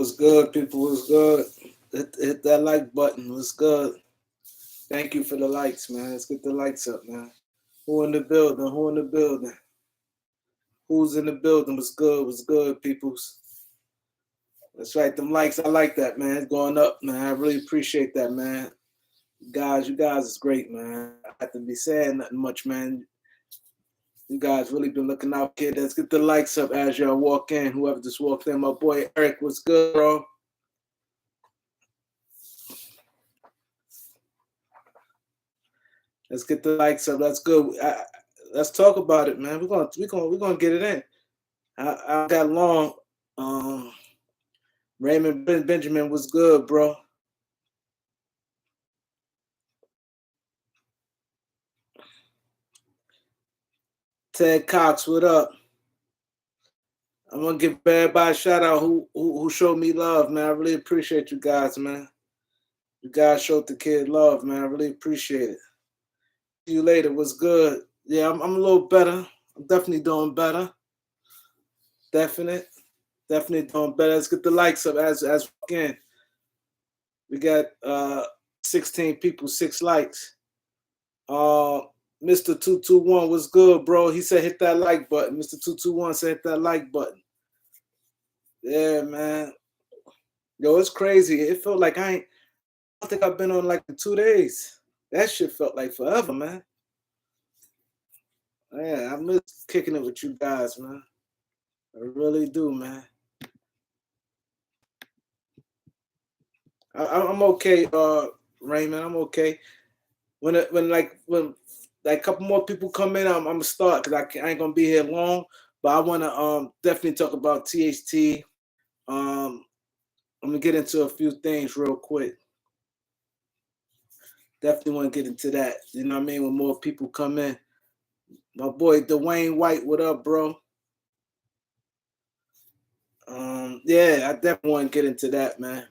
was good, people. Was good. Hit that like button. Was good. Thank you for the likes, man. Let's get the likes up, man. Who in the building? Who in the building? Who's in the building? Was good. Was good, peoples. That's right. Them likes, I like that, man. It's going up, man. I really appreciate that, man. You guys is great, man. I have to be saying nothing much, man. You guys really been looking out, kid. Let's get the likes up as y'all walk in. Whoever just walked in, my boy Eric, what's good, bro? Let's get the likes up. That's good. Let's talk about it, man. We're gonna get it in. I got long. Raymond Benjamin was good, bro. Ted Cox, what up? I'm gonna give everybody a shout out who showed me love, man. I really appreciate you guys, man. You guys showed the kid love, man. I really appreciate it. See you later. What's good? Yeah, I'm a little better. I'm definitely doing better. Definitely doing better. Let's get the likes up as again. We got 16 people, 6 likes. Mr. 221 was good, bro. He said hit that like button. Mr. 221 said hit that like button. Yeah, man. Yo, it's crazy. It felt like I don't think I've been on like 2 days. That shit felt like forever, man. Yeah, I miss kicking it with you guys, man. I really do, man. I'm okay, Raymond. I'm okay. When like a couple more people come in, I'm gonna start because I ain't gonna be here long. But I want to definitely talk about THT. I'm gonna get into a few things real quick. Definitely want to get into that. You know what I mean? When more people come in. My boy Dwayne White, what up, bro? Yeah, I definitely want to get into that, man.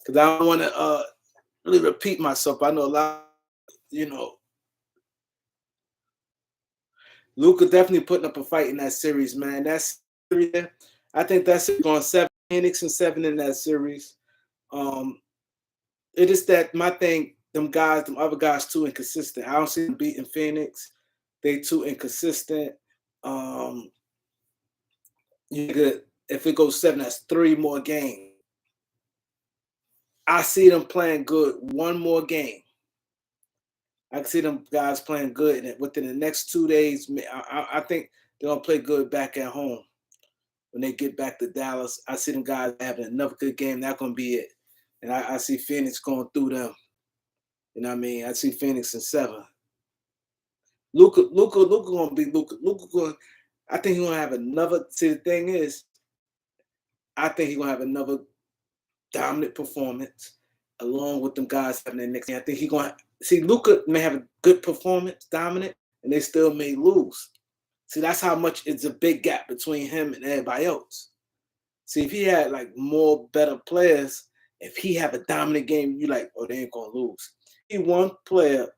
Cause I don't want to really repeat myself. I know a lot, you know. Luka definitely putting up a fight in that series, man. That's I think that's going 7 Phoenix and 7 in that series. It is that my thing, them other guys too inconsistent. I don't see them beating Phoenix. They too inconsistent. You could, if it goes 7, that's 3 more games. I see them playing good one more game. I can see them guys playing good, and within the next 2 days, I think they're gonna play good back at home. When they get back to Dallas, I see them guys having another good game. That's gonna be it, and I see Phoenix going through them. You know what I mean? I see Phoenix in 7. Luka gonna be Luka. I think he's gonna have another. See, the thing is, I think he's gonna have another dominant performance along with them guys having their next game. I think he's gonna see Luka may have a good performance, dominant, and they still may lose. See, that's how much it's a big gap between him and everybody else. See, if he had like more better players, if he have a dominant game, you like, oh, they ain't gonna lose. He one player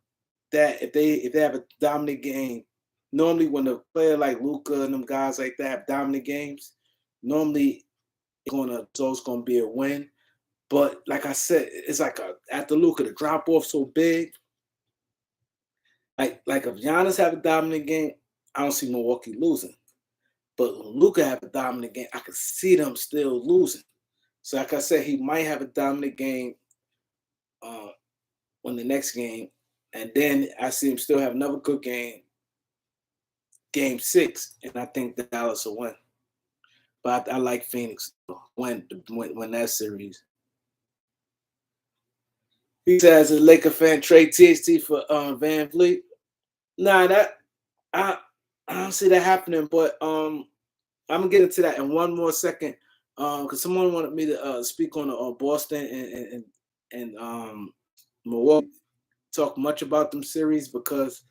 that if they have a dominant game, normally when a player like Luka and them guys like that have dominant games, normally it's gonna be a win. But like I said, it's like after Luka, the drop off so big. Like if Giannis have a dominant game, I don't see Milwaukee losing. But when Luka have a dominant game, I can see them still losing. So like I said, he might have a dominant game on the next game, and then I see him still have another good game, game 6, and I think Dallas will win. But I like Phoenix win that series. He says a Laker fan trade THT for Van Vliet. Nah, that I don't see that happening. But I'm gonna get into that in one more second. Because someone wanted me to speak on Boston and Milwaukee. Talk much about them series because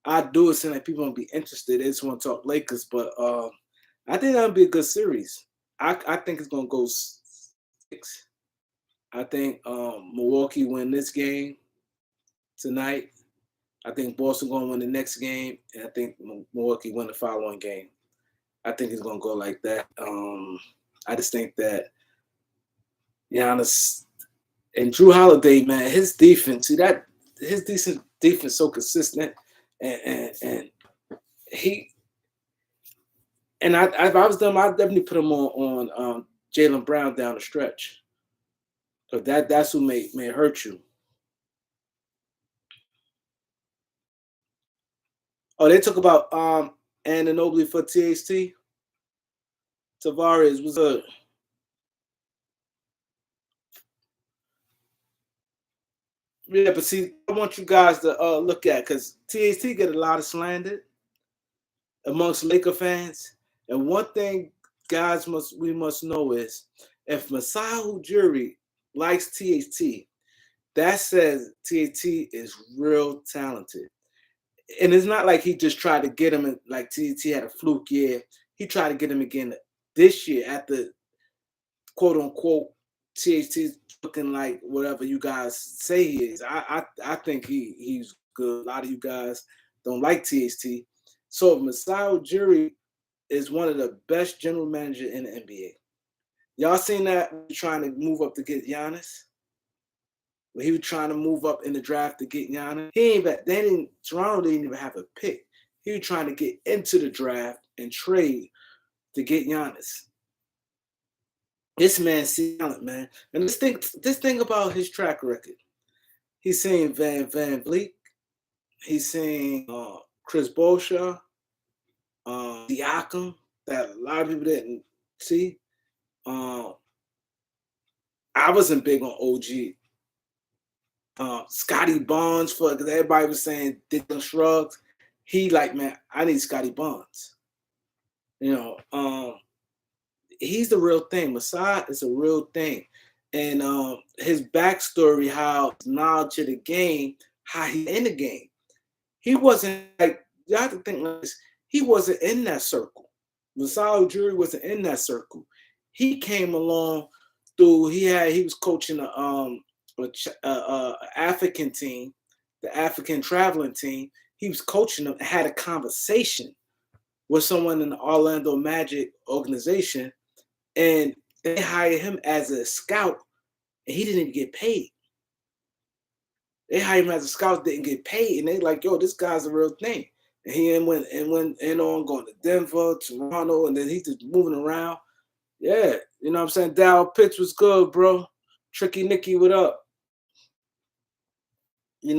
I do it seem like people won't be interested. They just want to talk Lakers, but I think that'll be a good series. I think it's gonna go 6. I think Milwaukee win this game tonight. I think Boston gonna win the next game, and I think Milwaukee win the following game. I think it's gonna go like that. I just think that Giannis and Drew Holiday, man, his defense, see that his decent defense so consistent, and he and if I was them, I'd definitely put him on Jaylen Brown down the stretch. So that's who may hurt you. Oh, they talk about Anunoby for THT. Tavares was a yeah, but see, I want you guys to look at because THT get a lot of slander amongst Laker fans, and one thing guys we must know is if Masai Ujiri likes THT, that says THT is real talented. And it's not like he just tried to get him in, like THT had a fluke year. He tried to get him again this year at the quote unquote THT looking like whatever you guys say he is. I think he's good. A lot of you guys don't like THT. So Masai Ujiri is one of the best general managers in the NBA. Y'all seen that trying to move up to get Giannis? When he was trying to move up in the draft to get Giannis, Toronto didn't even have a pick. He was trying to get into the draft and trade to get Giannis. This man sees talent, man. And this thing about his track record. He's seen Van Vliet. He's seen Chris Bosha, Siakam, that a lot of people didn't see. I wasn't big on OG. Scotty Barnes, because everybody was saying Dylan shrugs. He like, man, I need Scotty Barnes. He's the real thing. Masai is a real thing. And his backstory, how his knowledge of the game, how he in the game. He wasn't like, you have to think like this, he wasn't in that circle. Masai Ujiri wasn't in that circle. He came along through, he was coaching African team, the African traveling team. He was coaching them, had a conversation with someone in the Orlando Magic organization, and they hired him as a scout, and he didn't even get paid. They hired him as a scout, didn't get paid, and they like, yo, this guy's a real thing. And he went on going to Denver, Toronto, and then he's just moving around. Yeah, you know what I'm saying? Dow pitch was good, bro. Tricky Nicky, what up? You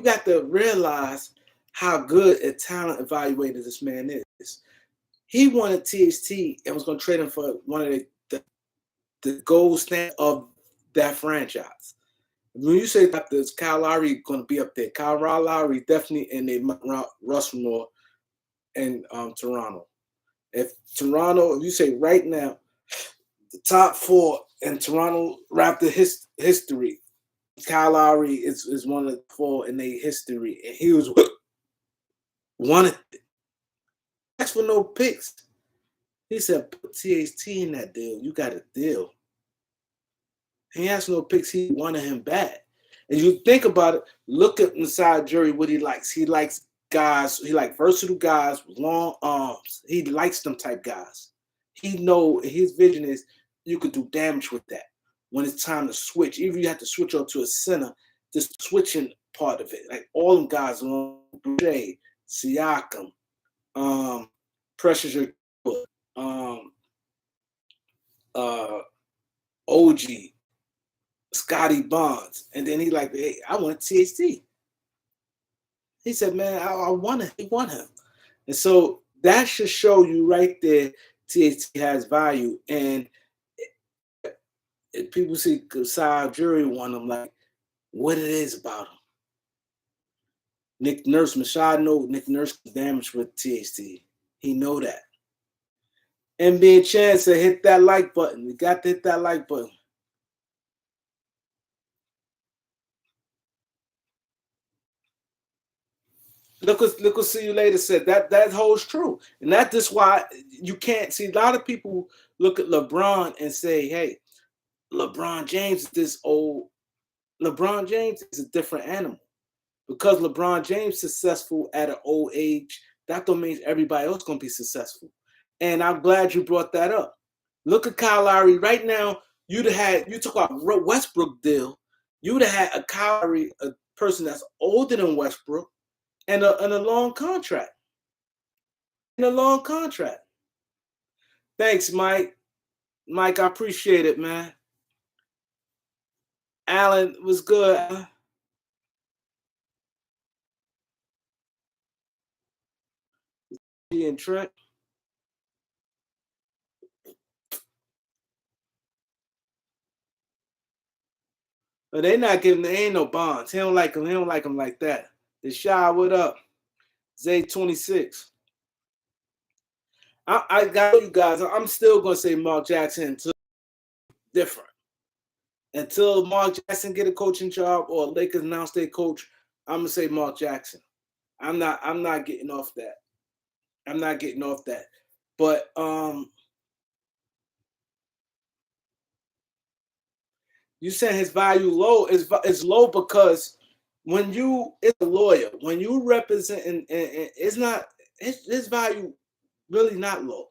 got to realize how good a talent evaluator this man is. He wanted THT and was going to trade him for one of the gold standard of that franchise. When you say that there's Kyle Lowry going to be up there, Kyle Lowry definitely in the Rushmore in Toronto. If you say right now, the top four in Toronto Raptor history, Kyle Lowry is one of the four in their history, and he was one of it. That's for no picks. He said, put THT in that deal. You got a deal. He has no picks. He wanted him bad. And you think about it, look at Masai Ujiri, what he likes. He likes guys, he like versatile guys with long arms. He likes them type guys. He know his vision is you could do damage with that when it's time to switch. Even if you have to switch up to a center, the switching part of it. Like all them guys, Boucher, Siakam, Precious, OG, Scotty Barnes, and then he like, hey, I want THT. He said, man, I want him. He want him. And so that should show you right there THT has value. And if people see Masai Ujiri want him, like, what it is about him. Nick Nurse, Masai know Nick Nurse damage with THT. He know that. NBA Chan said, hit that like button. We got to hit that like button. Look what See You Later said. That holds true. And that's just why you can't see a lot of people look at LeBron and say, hey, LeBron James is this old. LeBron James is a different animal. Because LeBron James is successful at an old age, that don't mean everybody else gonna be successful. And I'm glad you brought that up. Look at Kyle Lowry right now. You talk about Westbrook deal. You'd have had a Kyle Lowry, a person that's older than Westbrook, and a long contract. And a long contract. Thanks, Mike. Mike, I appreciate it, man. Alan was good. And Trent. But they not giving. They ain't no bonds. He don't like him. He don't like him like that. The Shy, what up? Zay 26. I got you guys. I'm still gonna say Mark Jackson until different. Until Mark Jackson get a coaching job or Lakers announce their coach, I'm gonna say Mark Jackson. I'm not getting off that. I'm not getting off that. But you said his value low is low because when you it's a lawyer, when you represent and it's not his value really not low.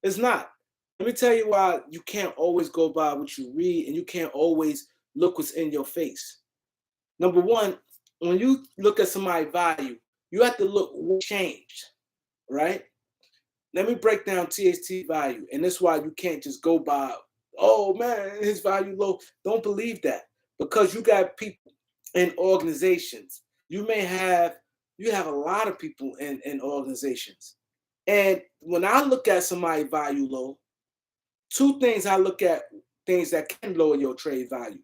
It's not. Let me tell you why you can't always go by what you read and you can't always look what's in your face. Number one, when you look at somebody's value, you have to look what changed, right? Let me break down THT value, and that's why you can't just go by, oh man, his value low. Don't believe that because you got people in organizations. You have a lot of people in organizations. And when I look at somebody value low, two things I look at things that can lower your trade value.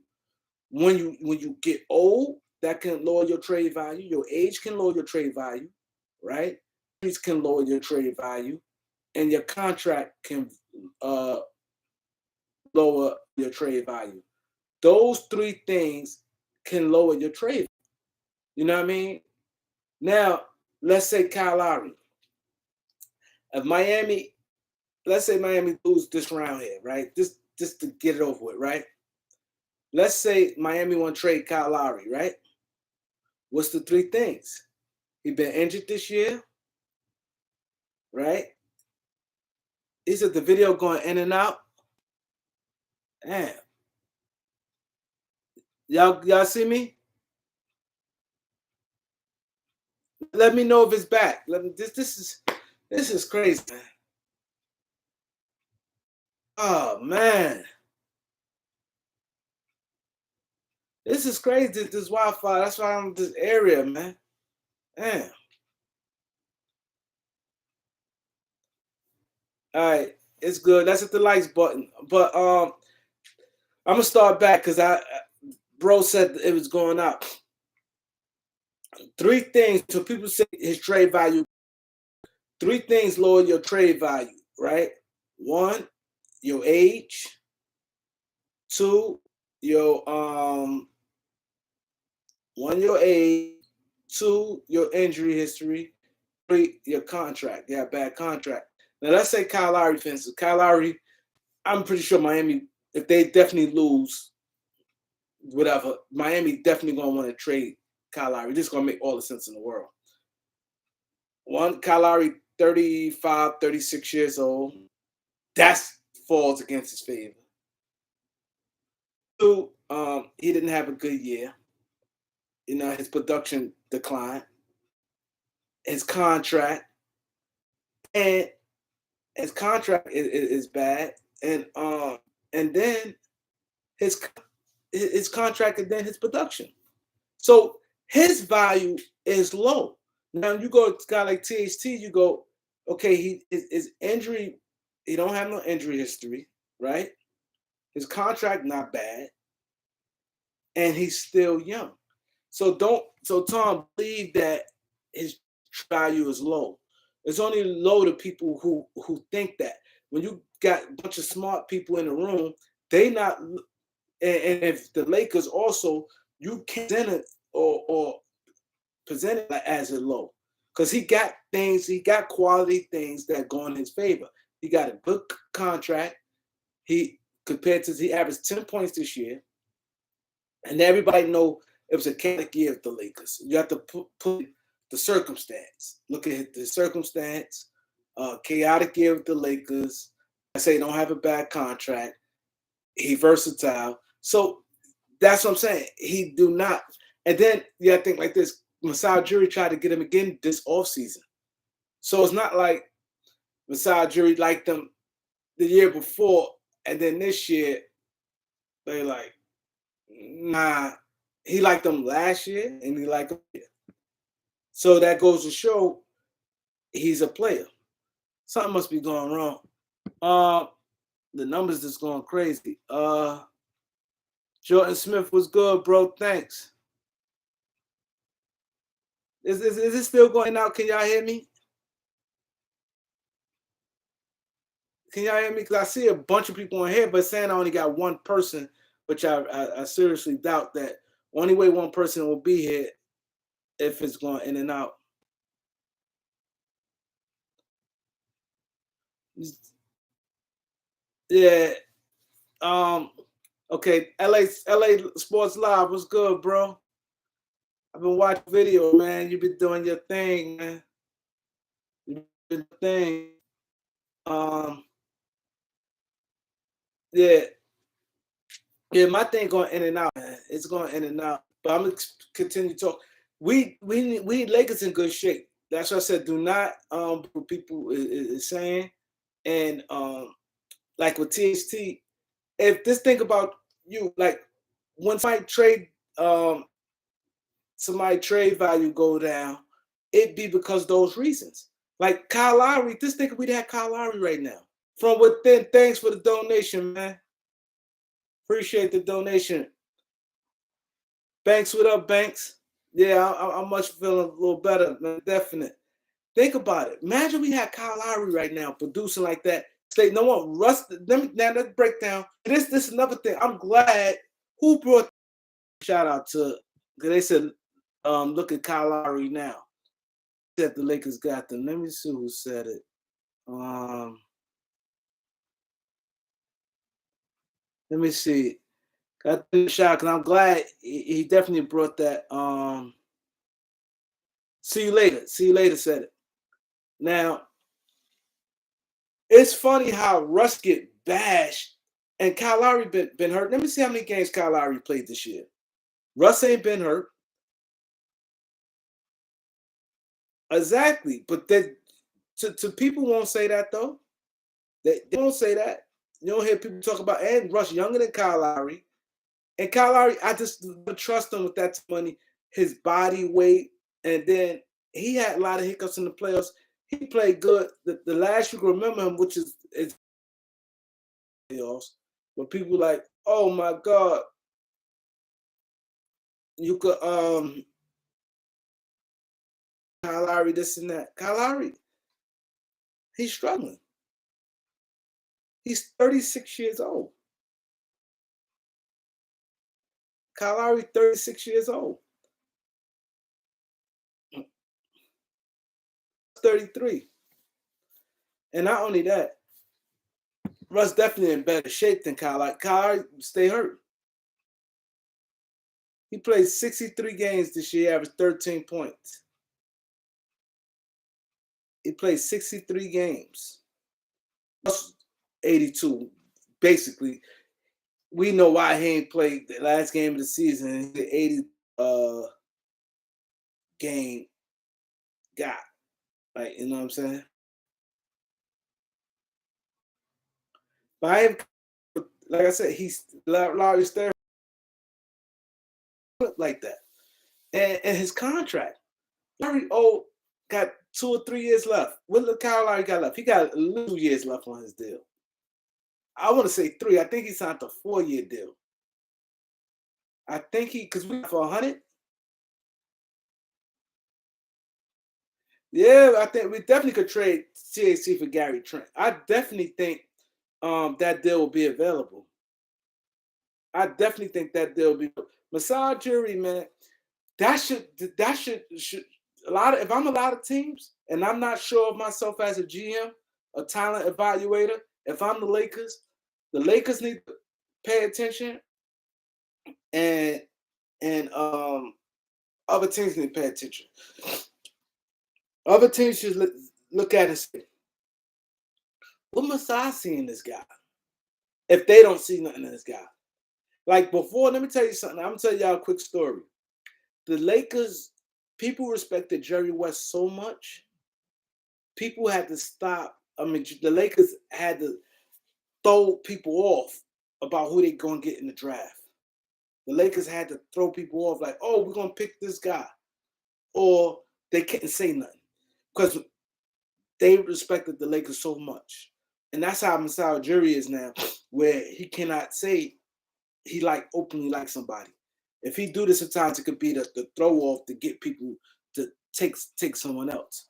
When you get old, that can lower your trade value. Your age can lower your trade value, right? These can lower your trade value, and your contract can lower your trade value. Those three things can lower your trade. You know what I mean? Now, let's say Kyle Lowry. If Miami, let's say Miami lose this round here, right? Just to get it over with, right? Let's say Miami want to trade Kyle Lowry, right? What's the three things? He been injured this year, right? Is it the video going in and out? Damn. Y'all see me? Let me know if it's back. This is crazy, man. Oh man. This is crazy, this Wi-Fi. That's why I'm in this area, man. Damn. All right, it's good. That's at the likes button. But I'm gonna start back because bro said it was going up. Three things. So people say his trade value. Three things lower your trade value, right? One, your age. Two, your your age. Two, your injury history. Three, your contract. Yeah, bad contract. Now let's say Kyle Lowry, for instance. Kyle Lowry, I'm pretty sure Miami, if they definitely lose, whatever, Miami definitely gonna want to trade Kyle Lowry. This is gonna make all the sense in the world. One, Kyle Lowry, 35, 36 years old. That falls against his favor. Two, he didn't have a good year. You know, his production declined. His contract and his contract is bad, and then his contract and then his production. So his value is low. Now you go to a guy like THT, you go, okay, his injury, he don't have no injury history, right? His contract not bad, and he's still young. So Tom, believe that his value is low. It's only low to people who think that. When you got a bunch of smart people in the room, they not. And if the Lakers also, you can't present it or present it as a low, because he got things, he got quality things that go in his favor. He got a good contract. He averaged 10 points this year, and everybody know it was a chaotic year of the Lakers. You have to put the circumstance. Look at the circumstance. Chaotic year with the Lakers. I say don't have a bad contract. He versatile. So that's what I'm saying. He do not. And then you gotta think like this. Masai Ujiri tried to get him again this offseason. So it's not like Masai Ujiri liked them the year before, and then this year they like, nah. He liked them last year, and he liked them. So that goes to show he's a player. Something must be going wrong. The numbers just going crazy. Jordan Smith was good, bro. Thanks. Is it still going out? Can y'all hear me? Can y'all hear me? Because I see a bunch of people on here, but saying I only got one person, which I seriously doubt that. Only way one person will be here if it's going in and out. Yeah. Okay. LA Sports Live. What's good, bro? I've been watching video, man. You've been doing your thing, man. You've been doing your thing. Yeah. Yeah, my thing going in and out, man. It's going in and out. But I'm gonna continue to talk. We Lakers in good shape. That's what I said. Do not what people is saying. And like with THT, if this thing about you, like when somebody trade value go down, it be because those reasons. Like Kyle Lowry, this thing we'd have Kyle Lowry right now. From within, thanks for the donation, man. Appreciate the donation. Banks, what up, Banks? Yeah, I'm much feeling a little better, man. Definite. Think about it. Imagine we had Kyle Lowry right now producing like that. Say, no one, Russ. Let's break down. This is another thing. I'm glad who brought. Shout out to because they said, look at Kyle Lowry now. Said the Lakers got them. Let me see who said it. Let me see. Got the shot because I'm glad he definitely brought that. See you later. See you later. Said it. Now, it's funny how Russ get bashed and Kyle Lowry been hurt. Let me see how many games Kyle Lowry played this year. Russ ain't been hurt. Exactly. But to people won't say that though. They won't say that. You don't hear people talk about and Russ younger than Kyle Lowry. And Kyle Lowry, I just don't trust him with that money, his body weight, and then he had a lot of hiccups in the playoffs. He played good. The last you can remember him, which is playoffs, when people like, oh my God, you could Kyle Lowry, this and that. Kyle Lowry, he's struggling. He's 36 years old. Kyle Lowry, 36 years old. 33. And not only that, Russ definitely in better shape than Kyle. Like Kyle stay hurt. He played 63 games this year, averaged 13 points. He played 63 games. Russ 82. Basically, we know why he ain't played the last game of the season. The 80 game guy. Like, you know what I'm saying? But I am, like I said, he's Lowry's there like that. And his contract, Lowry got 2 or 3 years left. What did Kyle Lowry got left? He got 2 years left on his deal. I want to say 3. I think he signed a 4-year deal. I think because we got for 100. Yeah, I think we definitely could trade CAC for Gary Trent. I definitely think that deal will be available. I definitely think that deal will be Masai Ujiri, man. That should a lot of if I'm a lot of teams and I'm not sure of myself as a GM, a talent evaluator, if I'm the Lakers need to pay attention and other teams need to pay attention. Other teams should look at it and say, what must I see in this guy? If they don't see nothing in this guy. Like before, let me tell you something. I'm gonna tell y'all a quick story. The Lakers, people respected Jerry West so much, people had to stop. I mean, the Lakers had to throw people off about who they gonna get in the draft. The Lakers had to throw people off like, oh, we're gonna pick this guy. Or they couldn't say nothing. Because they respected the Lakers so much. And that's how Masai Ujiri is now, where he cannot say he openly likes somebody. If he do this sometimes, it could be the throw off to get people to take someone else.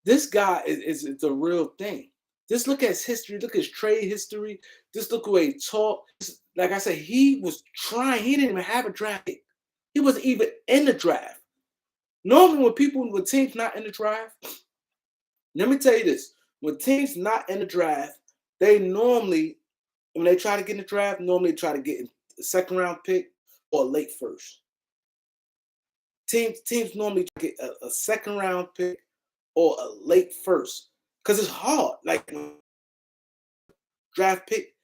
This guy is the real thing. Just look at his history, look at his trade history, just look at the way he talked. Like I said, he was trying, he didn't even have a draft pick. He wasn't even in the draft. Normally when teams not in the draft, let me tell you this, when teams not in the draft, they normally, when they try to get in the draft, normally try to get a second round pick or a late first. Teams normally get a second round pick or a late first because it's hard, like draft pick,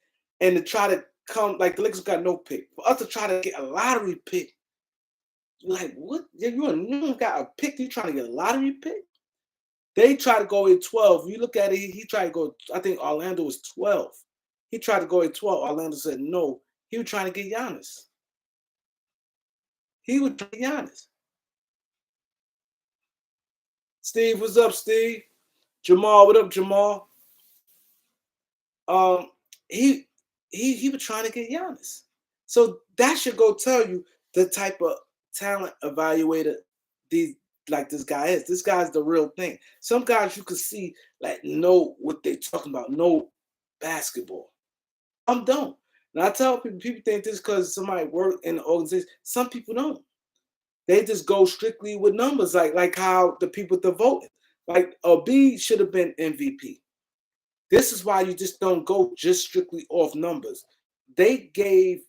and to try to come like the Lakers got no pick. For us to try to get a lottery pick, like what? You got a pick? You trying to get a lottery pick? They try to go in 12. You look at it, he tried to go. I think Orlando was 12. He tried to go in 12. Orlando said no. He was trying to get Giannis. He was trying to get Giannis. Steve, what's up, Steve? Jamal, what up, Jamal? He was trying to get Giannis. So that should go tell you the type of talent evaluator this guy is. This guy's the real thing. Some guys you can see know what they're talking about, know basketball. Some don't. And I tell people think this because somebody worked in the organization. Some people don't. They just go strictly with numbers, like how the people that voted. Like B should have been MVP. This is why you just don't go just strictly off numbers. They gave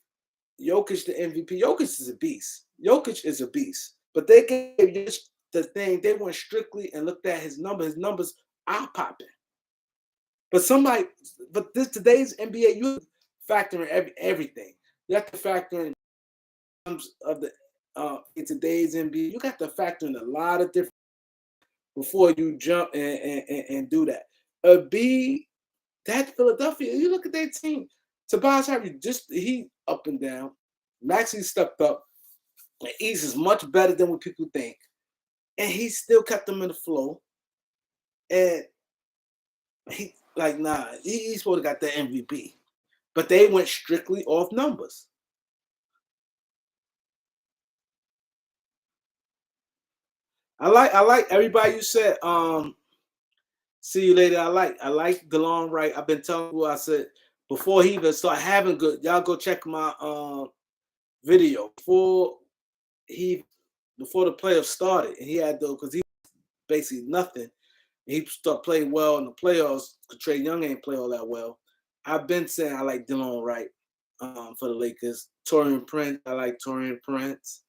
Jokic the MVP. Jokic is a beast. Jokic is a beast. But they gave just the thing. They went strictly and looked at his numbers. His numbers are popping. But today's NBA, you factor in everything. You have to factor in terms of in today's NBA. You got to factor in a lot of different before you jump and do that. That Philadelphia, you look at their team. Tobias Harris, he up and down. Maxey stepped up. And East is much better than what people think. And he still kept them in the flow. And he's supposed to got the MVP. But they went strictly off numbers. I like everybody you said. See you later. I like DeLon Wright. I've been telling you, I said before he even started having good. Y'all go check my video before the playoffs started, and he had because he basically nothing. He started playing well in the playoffs. Trae Young ain't play all that well. I've been saying I like DeLon Wright for the Lakers. Taurean Prince, I like Taurean Prince.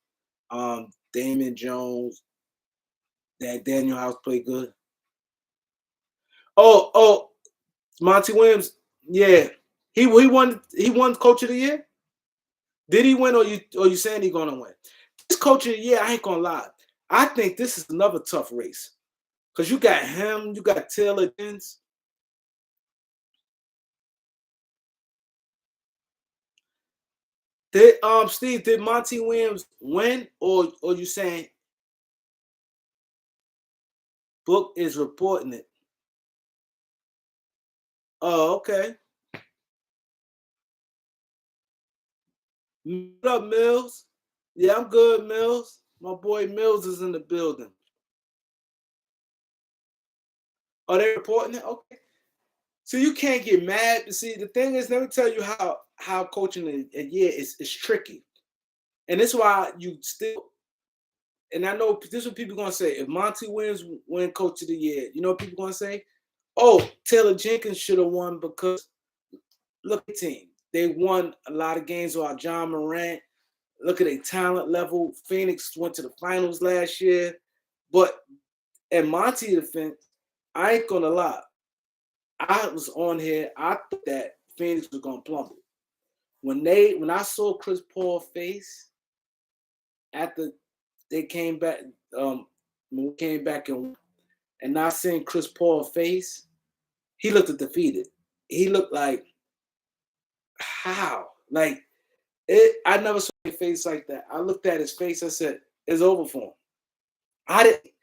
Damon Jones. That Daniel House played good. Oh, Monty Williams. Yeah, he won Coach of the Year. Did he win, or you saying he gonna win? This Coach of the Year, I ain't gonna lie. I think this is another tough race because you got him, you got Taylor Jens. Steve, did Monty Williams win, or you saying Book is reporting it? Oh, okay. What up, Mills? Yeah, I'm good, Mills. My boy Mills is in the building. Are they reporting it? Okay. So you can't get mad. See, the thing is, let me tell you how coaching a year is tricky. And that's why you still, and I know this is what people are going to say. If Monty Williams win Coach of the Year, you know what people are going to say? Oh, Taylor Jenkins should have won because look at the team. They won a lot of games without John Morant. Look at their talent level. Phoenix went to the finals last year. But And Monty defense, I ain't gonna lie. I was on here. I thought that Phoenix was gonna plummet. When I saw Chris Paul face after they came back, when we came back and I seen Chris Paul face, he looked defeated. He looked like, how? Like it. I never saw a face like that. I looked at his face. I said, "It's over for him." I didn't.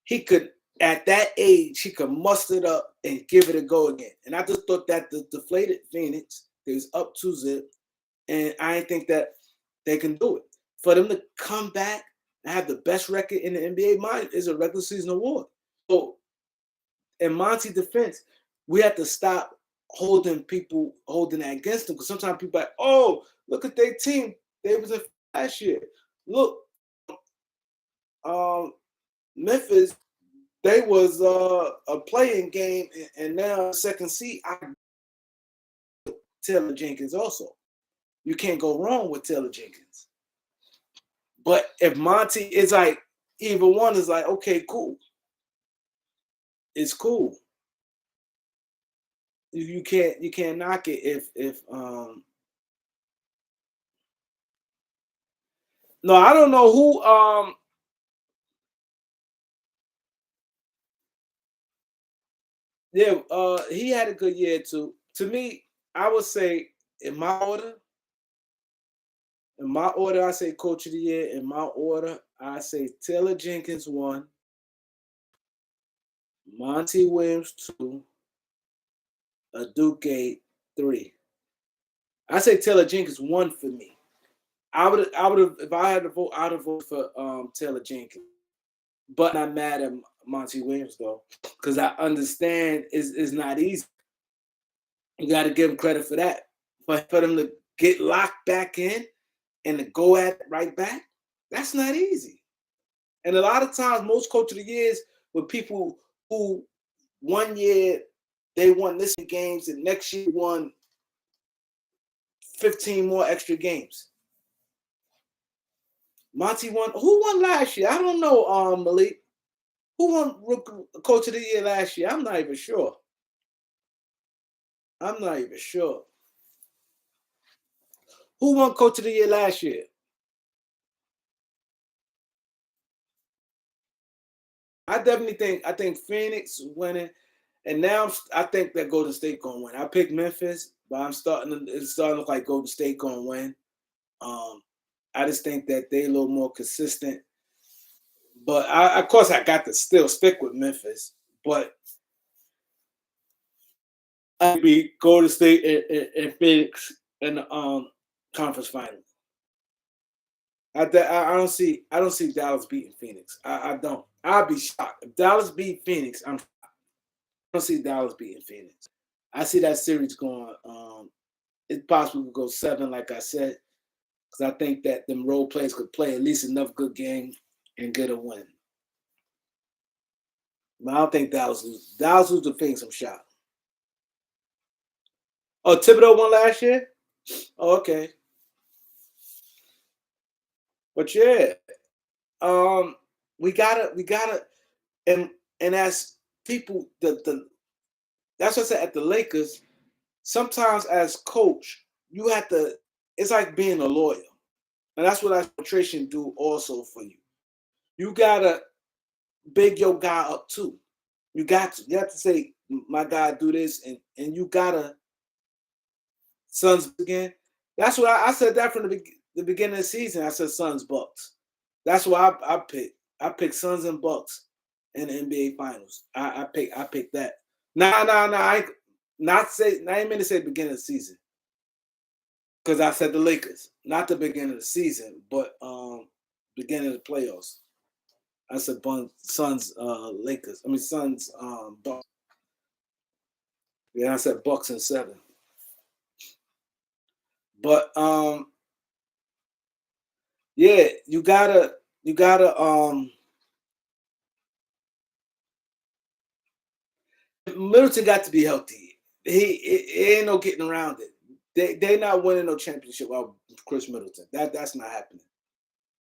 He could at that age he could muster it up and give it a go again. And I just thought that the deflated Phoenix, they was up 2-0, and I didn't think that they can do it. For them to come back and have the best record in the NBA, mine is a regular season award. So in Monty defense, we have to stop holding that against them, because sometimes people are like, oh, look at their team. They was in last year. Look, Memphis, they was a playing game, and now second seed. Taylor Jenkins also. You can't go wrong with Taylor Jenkins. But if Monty is like, either one is like, okay, cool. It's cool. You can't knock it if no, I don't know who yeah, he had a good year too. To me, I would say in my order, I say coach of the year. In my order, I say Taylor Jenkins 1, Monty Williams 2, Duque 3. I say Taylor Jenkins 1 for me. I would have, if I had to vote, I'd have voted for Taylor Jenkins. But I'm not mad at Monty Williams though, because I understand it's not easy. You got to give him credit for that. But for them to get locked back in and to go at it right back, that's not easy. And a lot of times, most coach of the years with people who 1 year they won this many games and next year won 15 more extra games. Monty won. Who won last year? I don't know, Malik. Who won coach of the year last year? I'm not even sure. I'm not even sure. Who won coach of the year last year? I think Phoenix winning, and now I think that Golden State gonna win. I picked Memphis, but it's starting to look like Golden State gonna win. I just think that they a little more consistent. But of course, I got to still stick with Memphis. But I'd be Golden State and Phoenix in the conference final. I don't see Dallas beating Phoenix. I don't. I'd be shocked if Dallas beat Phoenix. I don't see Dallas beating Phoenix. I see that series going. It possibly could go 7, like I said, because I think that them role players could play at least enough good games and get a win. But I don't think Dallas lose. Dallas lose to Phoenix, I'm shocked. Oh, Thibodeau won last year? Oh, okay. But yeah, we gotta, and as people, that's what I said at the Lakers. Sometimes as coach, you have to. It's like being a lawyer, and that's what arbitration do also for you. You gotta big your guy up too. You got to. You have to say, my guy do this, and you gotta Suns again. That's what I said that from the beginning of the season. I said Suns Bucks. That's what I picked. I picked Suns and Bucks in the NBA Finals. I picked that. Nah. I ain't meant to say beginning of the season, because I said the Lakers, not the beginning of the season, but beginning of the playoffs. I said Suns Lakers. I mean Suns Bucks. Yeah, I said Bucks and 7. But yeah, you gotta Middleton got to be healthy. He ain't no getting around it. They not winning no championship with Chris Middleton. That's not happening.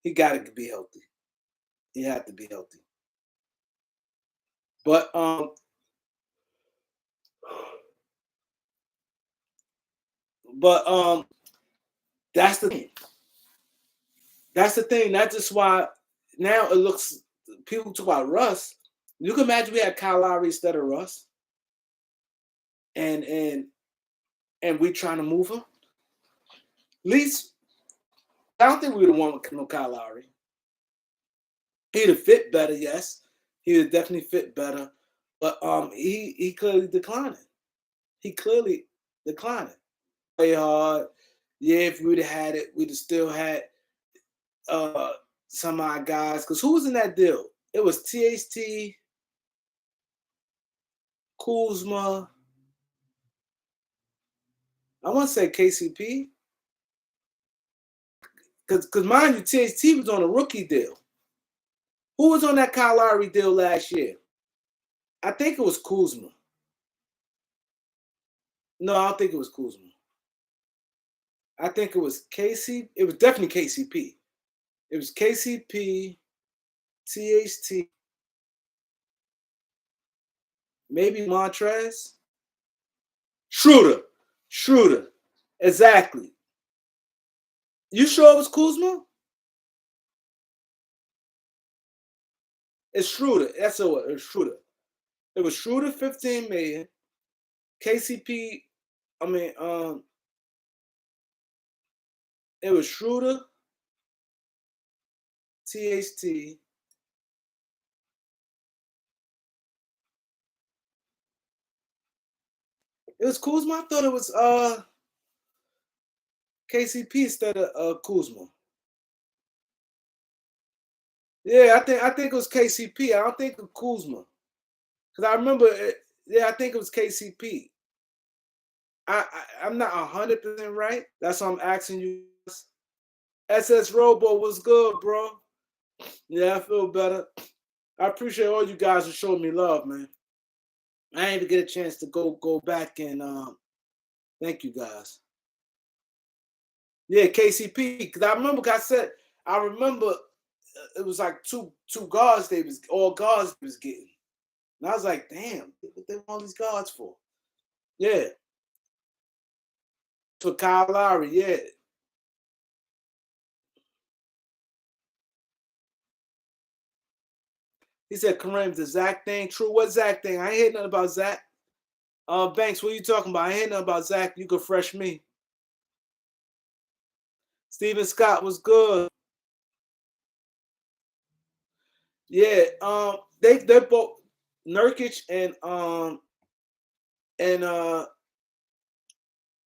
He got to be healthy. He had to be healthy. But that's the thing. That's the thing. That's just why now it looks. People talk about Russ. You can imagine we had Kyle Lowry instead of Russ, and we trying to move him. At least I don't think we would have won with no Kyle Lowry. He'd have fit better, yes. He would definitely fit better, but he clearly declining. He clearly declining. Play hard. Yeah, if we'd have had it, we'd have still had some of our guys. Because who was in that deal? It was THT, Kuzma. I want to say KCP. Because mind you, THT was on a rookie deal. Who was on that Kyle Lowry deal last year? I think it was Kuzma. No, I don't think it was Kuzma. I think it was KCP. It was definitely KCP. It was KCP, THT, maybe Montrez. Schroeder. Exactly. You sure it was Kuzma? It's Schroeder. That's what it was. Schroeder. It was Schroeder, 15 million. KCP, it was Schroeder, THT. It was Kuzma. I thought it was KCP instead of Kuzma. Yeah, I think it was KCP. I don't think it was Kuzma. Because I remember I think it was KCP. I'm not 100% right. That's why I'm asking you. SS Robo was good, bro. Yeah, I feel better. I appreciate all you guys who showed me love, man. I didn't even get a chance to go back and thank you guys. Yeah, KCP. Because I remember, I remember it was like two guards all guards they was getting. And I was like, damn, what they want all these guards for? Yeah. For Kyle Lowry, yeah. He said Kareem, the Zach thing. True, what Zach thing? I ain't heard nothing about Zach. Banks, what are you talking about? I ain't heard nothing about Zach. You can fresh me. Steven Scott was good. Yeah, they both Nurkic and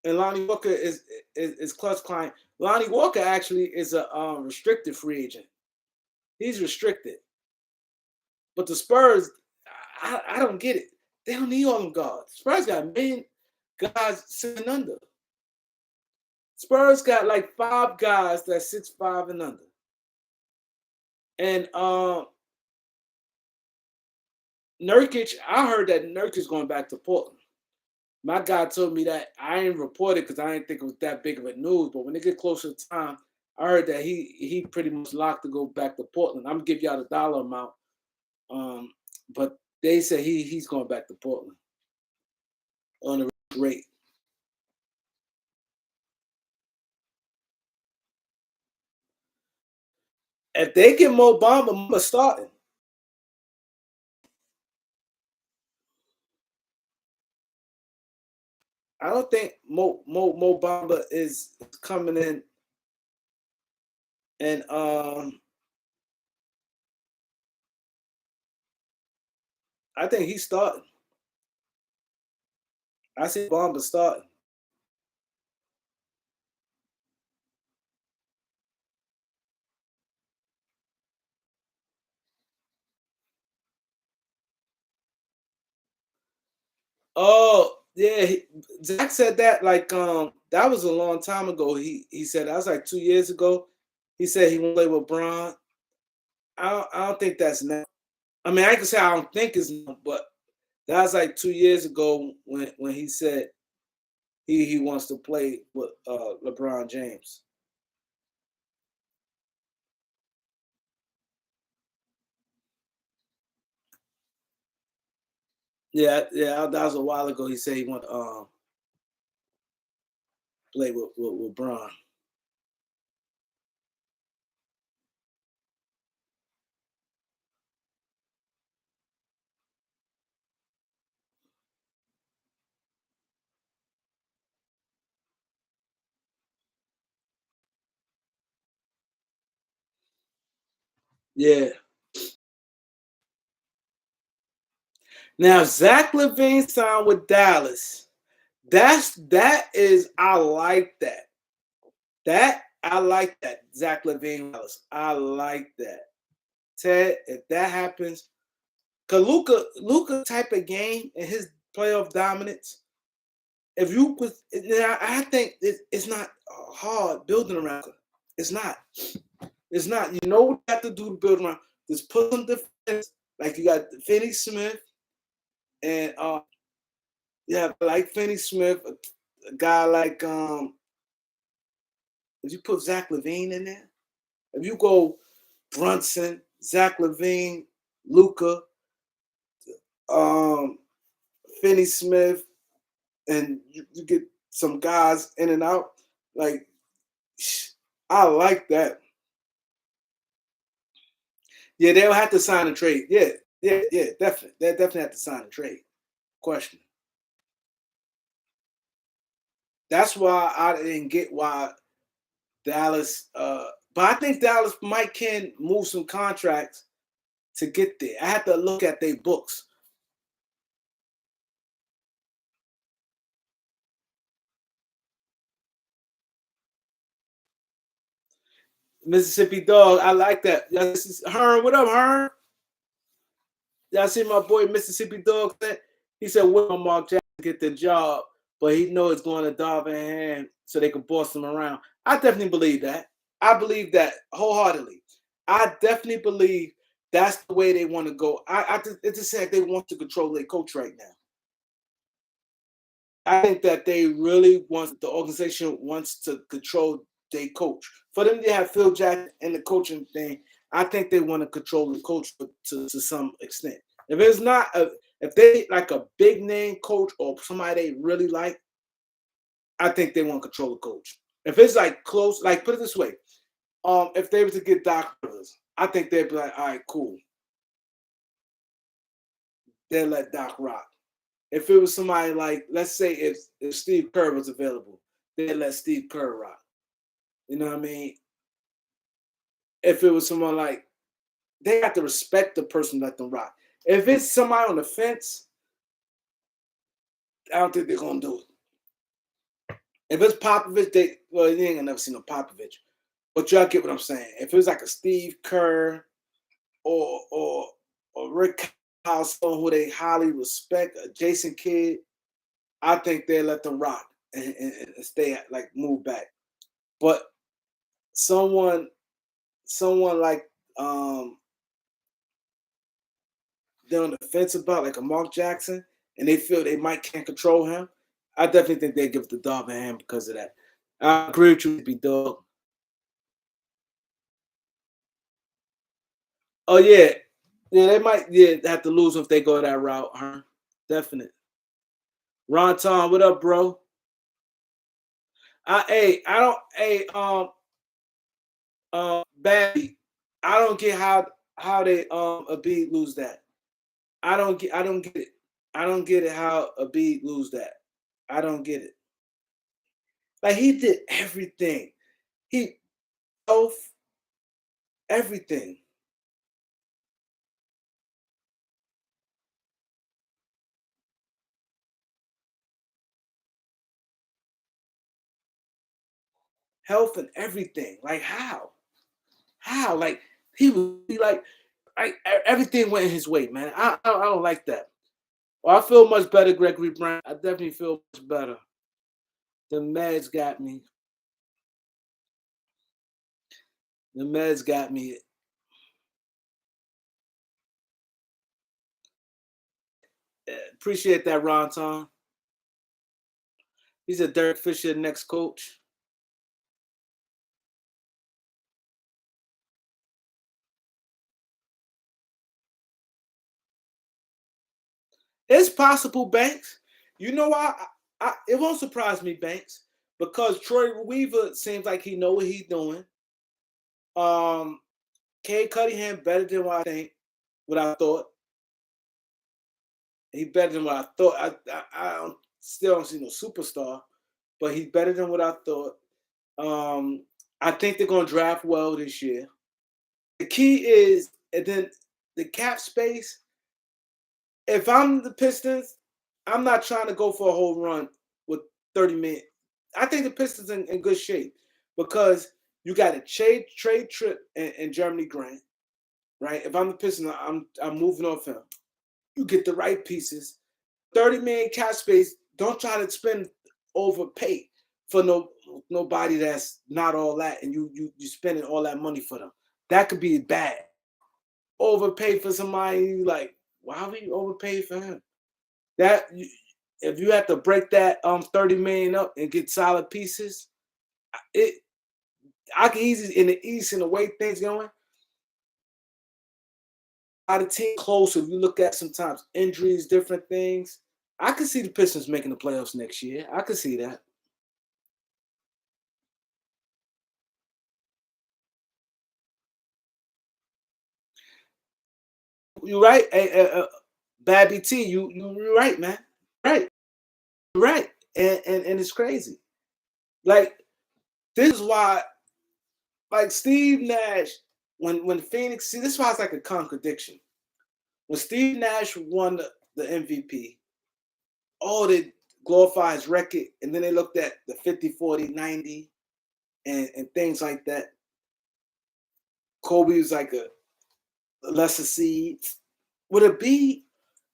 Lonnie Walker is clutch client. Lonnie Walker actually is a restricted free agent. He's restricted. But the Spurs, I don't get it. They don't need all them guards. Spurs got a million guys sitting under. Spurs got like 5 guys that's 6'5" and under. And Nurkic, I heard that Nurkic's going back to Portland. My guy told me that. I ain't reported because I didn't think it was that big of a news. But when they get closer to time, I heard that he pretty much locked to go back to Portland. I'm gonna give y'all the dollar amount. But they say he's going back to Portland on the rate. If they get Mo Bamba, I'm starting. I don't think Mo Bamba is coming in and I think he's starting. I see Bamba starting. Oh yeah, Zach said that like that was a long time ago. He said that was like 2 years ago. He said he won't play with Bron. I don't think that's now. I mean, I can say I don't think it's now, but that was like 2 years ago when he said he wants to play with LeBron James. Yeah, yeah, that was a while ago. He said he want to play with Braun. Yeah. Now Zach Levine signed with Dallas. That is I like that. That I like that. Zach Levine Dallas. I like that. Ted, if that happens, cause Luca type of game and his playoff dominance. If you could, now I think it's not hard building around. It's not. It's not. You know what you have to do to build around. Just put some defense. Like you got Finney Smith and yeah, like Finney Smith, a guy like if you put Zach Levine in there, if you go Brunson, Zach Levine, Luca, um, Finney Smith, and you get some guys in and out. Like I like that. Yeah, they'll have to sign a trade. Yeah, yeah, yeah, definitely. They definitely have to sign a trade. Question. That's why I didn't get why Dallas. But I think Dallas might can move some contracts to get there. I had to look at their books. Mississippi Dog, I like that. This is Hearn. What up, Hearn? Y'all see my boy Mississippi Dog said? He said, "Will Mark Jackson get the job, but he know it's going to Darvin Ham so they can boss him around." I definitely believe that. I believe that wholeheartedly. I definitely believe that's the way they want to go. It just said they want to control their coach right now. I think that they really want the organization wants to control their coach. For them to have Phil Jackson in the coaching thing, I think they want to control the coach to some extent. If it's not if they like a big name coach or somebody they really like, I think they want to control the coach. If it's like close, like put it this way, if they were to get Doc Rivers, I think they'd be like, all right, cool. They'll let Doc rock. If it was somebody like, let's say if Steve Kerr was available, they'd let Steve Kerr rock. You know what I mean? If it was someone like, they have to respect the person, let them rock. If it's somebody on the fence, I don't think they're gonna do it. If it's Popovich, you ain't gonna never see no Popovich. But y'all get what I'm saying. If it was like a Steve Kerr or or or Rick House, who they highly respect, a Jason Kidd, I think they let them rock and stay like move back. But someone someone like they're on the fence about, like a Mark Jackson, and they feel they might can't control him, I definitely think they give it to Dog and Ham because of that. I agree with you, be dog. Oh yeah, yeah, they might have to lose if they go that route, huh? Definite. Ron Tom, what up, bro? I don't, Babby, I don't get how they a beat lose that. I don't get it. I don't get it how a beat lose that. I don't get it. Like he did everything. He both everything. Health and everything. Like how? How? Like he was like everything went his way, man. I don't like that. Well, I feel much better, Gregory Brown. I definitely feel much better. The meds got me. The meds got me. Appreciate that, Ron Tom. He's a Derek Fisher next coach. It's possible, Banks. You know why? It won't surprise me, Banks, because Troy Weaver seems like he know what he's doing. Cade Cunningham better than what I thought. He better than what I thought. I still don't see no superstar, but he's better than what I thought. I think they're gonna draft well this year. The key is, and then the cap space. If I'm the Pistons, I'm not trying to go for a whole run with 30 million. I think the Pistons in good shape because you got a trade trip and Germany Grant, right? If I'm the Pistons, I'm moving off him. You get the right pieces. 30 million cap space. Don't try to spend overpay for nobody that's not all that, and you spending all that money for them. That could be bad. Overpay for somebody, like, why would you overpay for him? If you have to break that 30 million up and get solid pieces, I can easily in the East and the way things going. The team close. If you look at sometimes injuries, different things, I can see the Pistons making the playoffs next year. I can see that. You're right, Babby T. You're right, man. Right, right, and it's crazy. Like, this is why, like, Steve Nash, when Phoenix, see, this is why it's like a contradiction. When Steve Nash won the MVP, they glorify his record, and then they looked at the 50, 40, 90, and things like that. Kobe was like a lesser seed. Would it be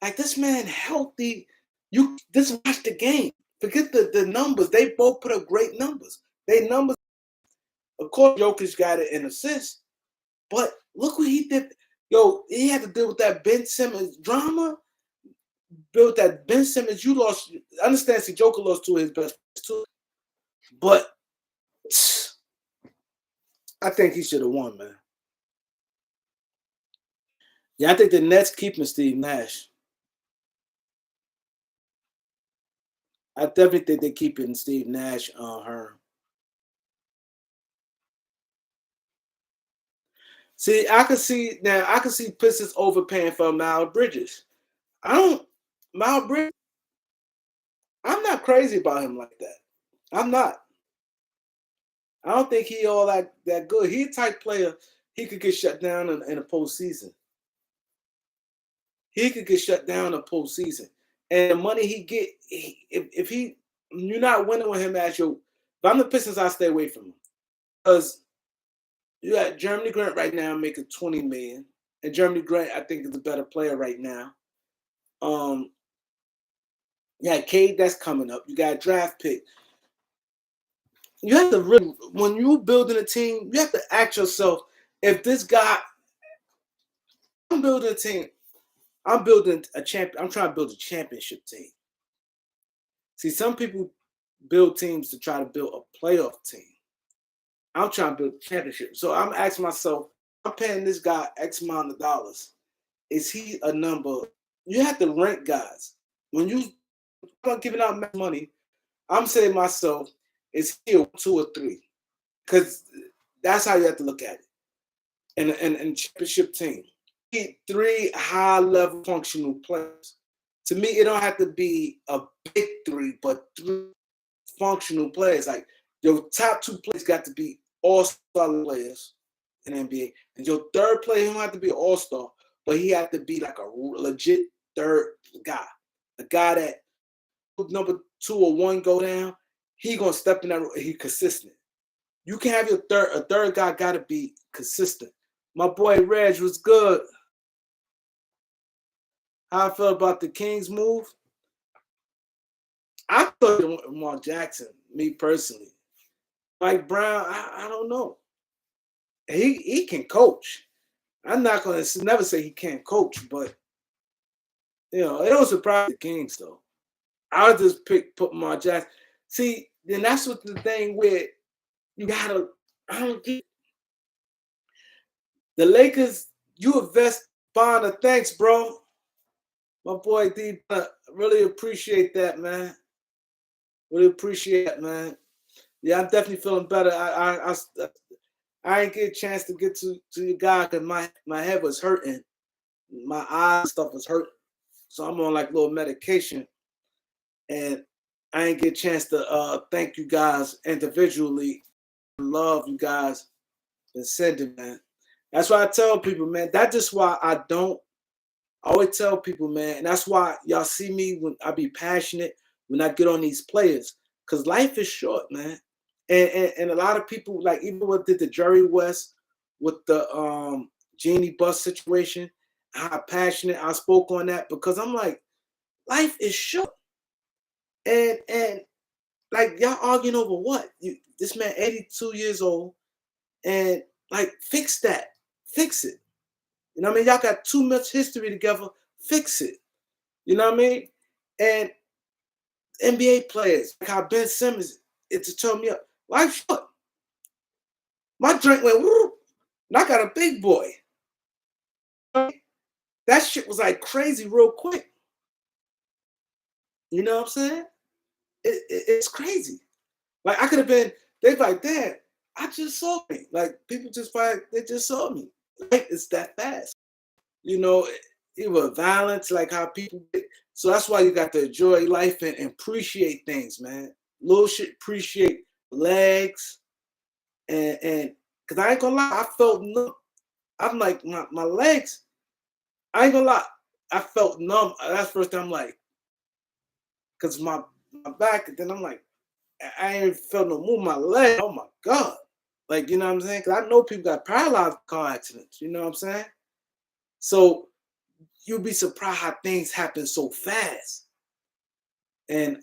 like this man healthy? You just watch the game. Forget the numbers. They both put up great numbers. They numbers. Of course, Jokic got it in assists, but look what he did. Yo, he had to deal with that Ben Simmons drama. Built that Ben Simmons. You lost. Understand? See, Joker lost two of his best too, but I think he should have won, man. Yeah, I think the Nets keeping Steve Nash. I definitely think they're keeping Steve Nash on her. See, I can see Pistons overpaying for Miles Bridges. Miles Bridges. I'm not crazy about him like that. I'm not. I don't think he all that good. He a type player. He could get shut down in a postseason. He could get shut down in a postseason. And the money he get, if you're not winning with him as your, if I'm the Pistons, I stay away from him because you got Jeremy Grant right now making 20 million, and Jeremy Grant I think is a better player right now. You got Cade that's coming up. You got a draft pick. You have to really, when you're building a team, you have to ask yourself, if this guy, I'm building a team, I'm building a champion. I'm trying to build a championship team. See, some people build teams to try to build a playoff team. I'm trying to build a championship. So I'm asking myself, I'm paying this guy X amount of dollars. Is he a number? You have to rank guys. When you start giving out money, I'm saying to myself, is he a 2 or 3? Because that's how you have to look at it. And championship team. Need 3 high-level functional players. To me, it don't have to be a big 3, but 3 functional players. Like, your top 2 players got to be all-star players in the NBA. And your third player, he don't have to be an all-star, but he have to be like a legit third guy. A guy that number 2 or 1 go down, he gonna step in that. He consistent. You can have a third guy got to be consistent. My boy Reg was good. How I felt about the Kings move? I thought Mark Jackson, me personally. Mike Brown, I don't know. He can coach. I'm not gonna never say he can't coach, but it don't surprise the Kings though. I'll just put Mark Jackson. See, then that's what the thing where you gotta. I don't get the Lakers. You invest Bonner, thanks, bro. My boy D, really appreciate that, man. Really appreciate that, man. Yeah, I'm definitely feeling better. I ain't get a chance to get to your guy because my head was hurting, my eyes and stuff was hurting, so I'm on like little medication, and I ain't get a chance to thank you guys individually. Love you guys been sending, man. That's why I tell people, man. That's just why I always tell people, man, and that's why y'all see me when I be passionate when I get on these players, because life is short, man. And a lot of people, like even what did the Jerry West with the Genie Bus situation, how passionate I spoke on that, because I'm like, life is short. And like y'all arguing over what? This man 82 years old, and like fix that. Fix it. You know what I mean? Y'all got too much history together. Fix it. You know what I mean? And NBA players, like how Ben Simmons, it just turned me up. Life short. My drink went whoop, and I got a big boy. That shit was like crazy real quick. You know what I'm saying? It's crazy. Like I could have been, they're like, damn, I just saw me. Like people just find they just saw me. Like it's that fast. You know, it was violence, like how people get. So that's why you got to enjoy life and appreciate things, man. Little shit, appreciate legs, and because I ain't gonna lie, I felt numb. I'm like my legs. I ain't gonna lie, I felt numb. That's the first time I'm like, because my back, and then I'm like, I ain't felt no move my leg. Oh my god, like you know what I'm saying? Because I know people got paralyzed car accidents. You know what I'm saying? So you'll be surprised how things happen so fast. And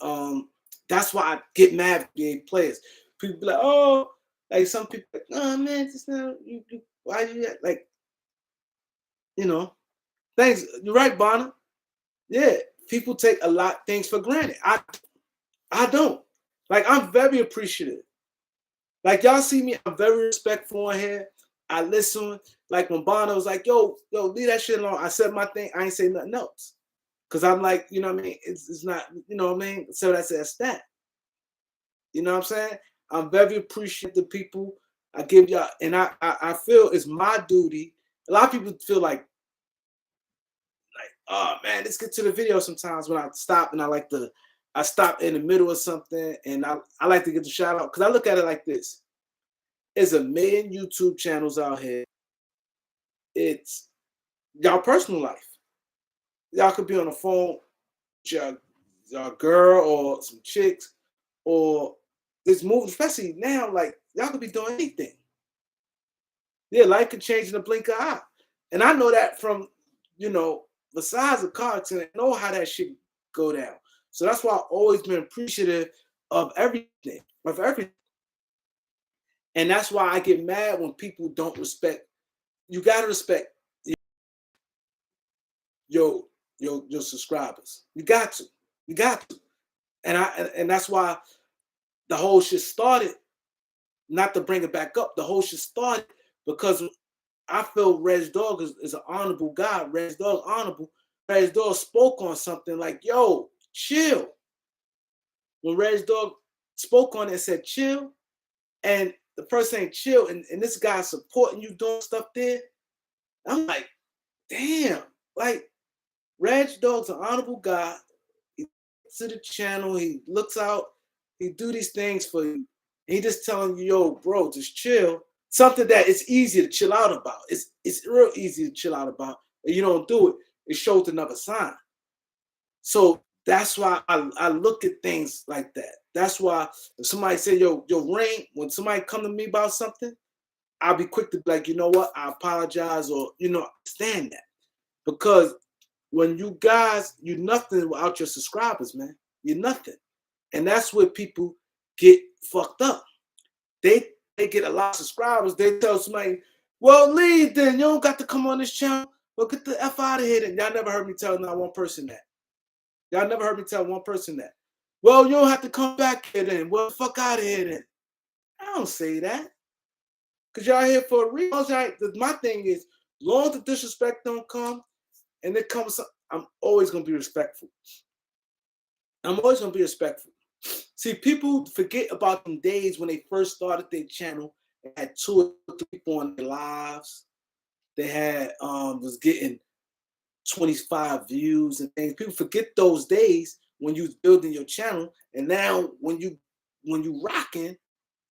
that's why I get mad at NBA players. People be like, oh, like some people, like, oh man, just now why you like, you know, thanks. You're right, Bonner. Yeah, people take a lot of things for granted. I don't. Like I'm very appreciative. Like y'all see me, I'm very respectful on here. I listen. Like when Bonner was like, yo, leave that shit alone. I said my thing. I ain't say nothing else. Cause I'm like, you know what I mean? It's not, you know what I mean? So that's that. You know what I'm saying? I'm very appreciative of people. I give y'all, and I feel it's my duty. A lot of people feel like, oh man, let's get to the video sometimes when I stop and I stop in the middle of something and I like to get the shout out. Cause I look at it like this. There's a million YouTube channels out here. It's y'all personal life. Y'all could be on the phone with your girl or some chicks or this movie, especially now, like y'all could be doing anything. Yeah, life could change in a blink of an eye. And I know that from, you know, besides the car accident, I know how that shit go down. So that's why I've always been appreciative of everything, And that's why I get mad when people don't respect. You gotta respect your subscribers. You got to. You got to. And that's why the whole shit started, not to bring it back up, the whole shit started because I feel Reg Dog is an honorable guy. Reg Dog honorable. Reg Dog spoke on something like, yo, chill. When Reg Dog spoke on it and said chill, and the person ain't chill, and this guy supporting you doing stuff there, I'm like, damn. Like, Reg Dog's an honorable guy. He to the channel, he looks out, he do these things for you. He just telling you, yo, bro, just chill. Something that it's easy to chill out about. It's real easy to chill out about. And you don't do it, it shows another sign. So that's why I look at things like that. That's why if somebody say, yo, Rain, when somebody come to me about something, I'll be quick to be like, you know what, I apologize, or stand that. Because when you guys, you're nothing without your subscribers, man. You're nothing. And that's where people get fucked up. They get a lot of subscribers. They tell somebody, well, leave then. You don't got to come on this channel. Well, get the F out of here. And y'all never heard me tell not one person that. Y'all never heard me tell one person that. Well, you don't have to come back here then. Well, fuck out of here then. I don't say that. Because y'all here for a reason. My thing is, long as the disrespect don't come, and it comes, I'm always gonna be respectful. I'm always gonna be respectful. See, people forget about them days when they first started their channel and had 2 or 3 people on their lives. They had was getting 25 views and things. People forget those days when you was building your channel, and now when you rocking,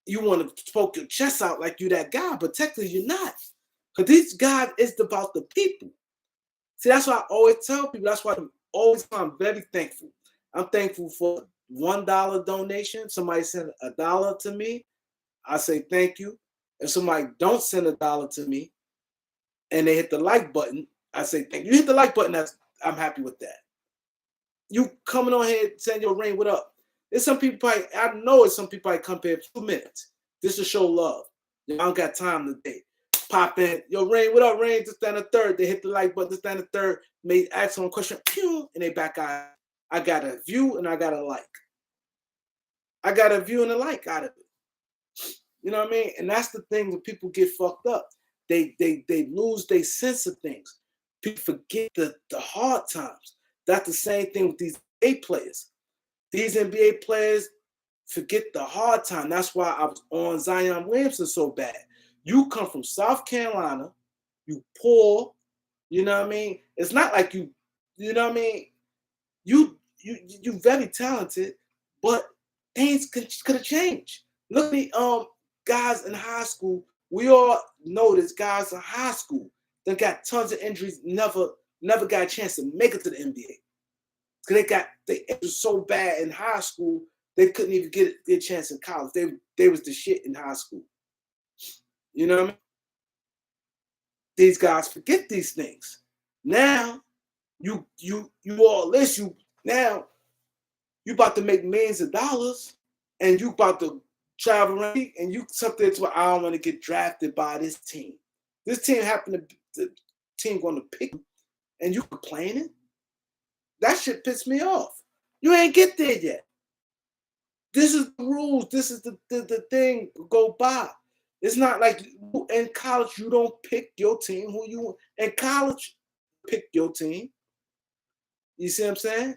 you want to poke your chest out like you that guy, but technically you're not. Because these guys is about the people. See, that's why I always tell people. That's why I'm very thankful. I'm thankful for $1 donation. Somebody sent $1 to me, I say thank you. If somebody don't send $1 to me and they hit the like button, I say thank you. You hit the like button, I'm happy with that. You coming on here saying, yo, Rain, what up? There's some people I know it's some people come here 2 minutes just to show love. I don't got time today. Pop in, yo, Rain, what up, Rain? This, that, and the third. They hit the like button, this, that, and the third. May ask someone a question, pew, and they back out. I got a view and I got a like. I got a view and a like out of it. You know what I mean? And that's the thing that people get fucked up. They lose their sense of things. People forget the hard times. That's the same thing with these NBA players. These NBA players forget the hard time. That's why I was on Zion Williamson so bad. You come from South Carolina, you poor, you know what I mean? It's not like you know what I mean? You very talented, but things could have changed. Look at the guys in high school. We all know this guys in high school that got tons of injuries, never got a chance to make it to the NBA. Because they injured so bad in high school, they couldn't even get a chance in college. They was the shit in high school. You know what I mean? These guys forget these things. Now, you all this, now you about to make millions of dollars and you about to travel around and you something to I don't want to get drafted by this team. This team happened to the team going to pick you and you complaining? That shit pissed me off. You ain't get there yet. This is the rules. This is the thing. Go by. It's not like in college you don't pick your team. Who you in college pick your team. You see what I'm saying?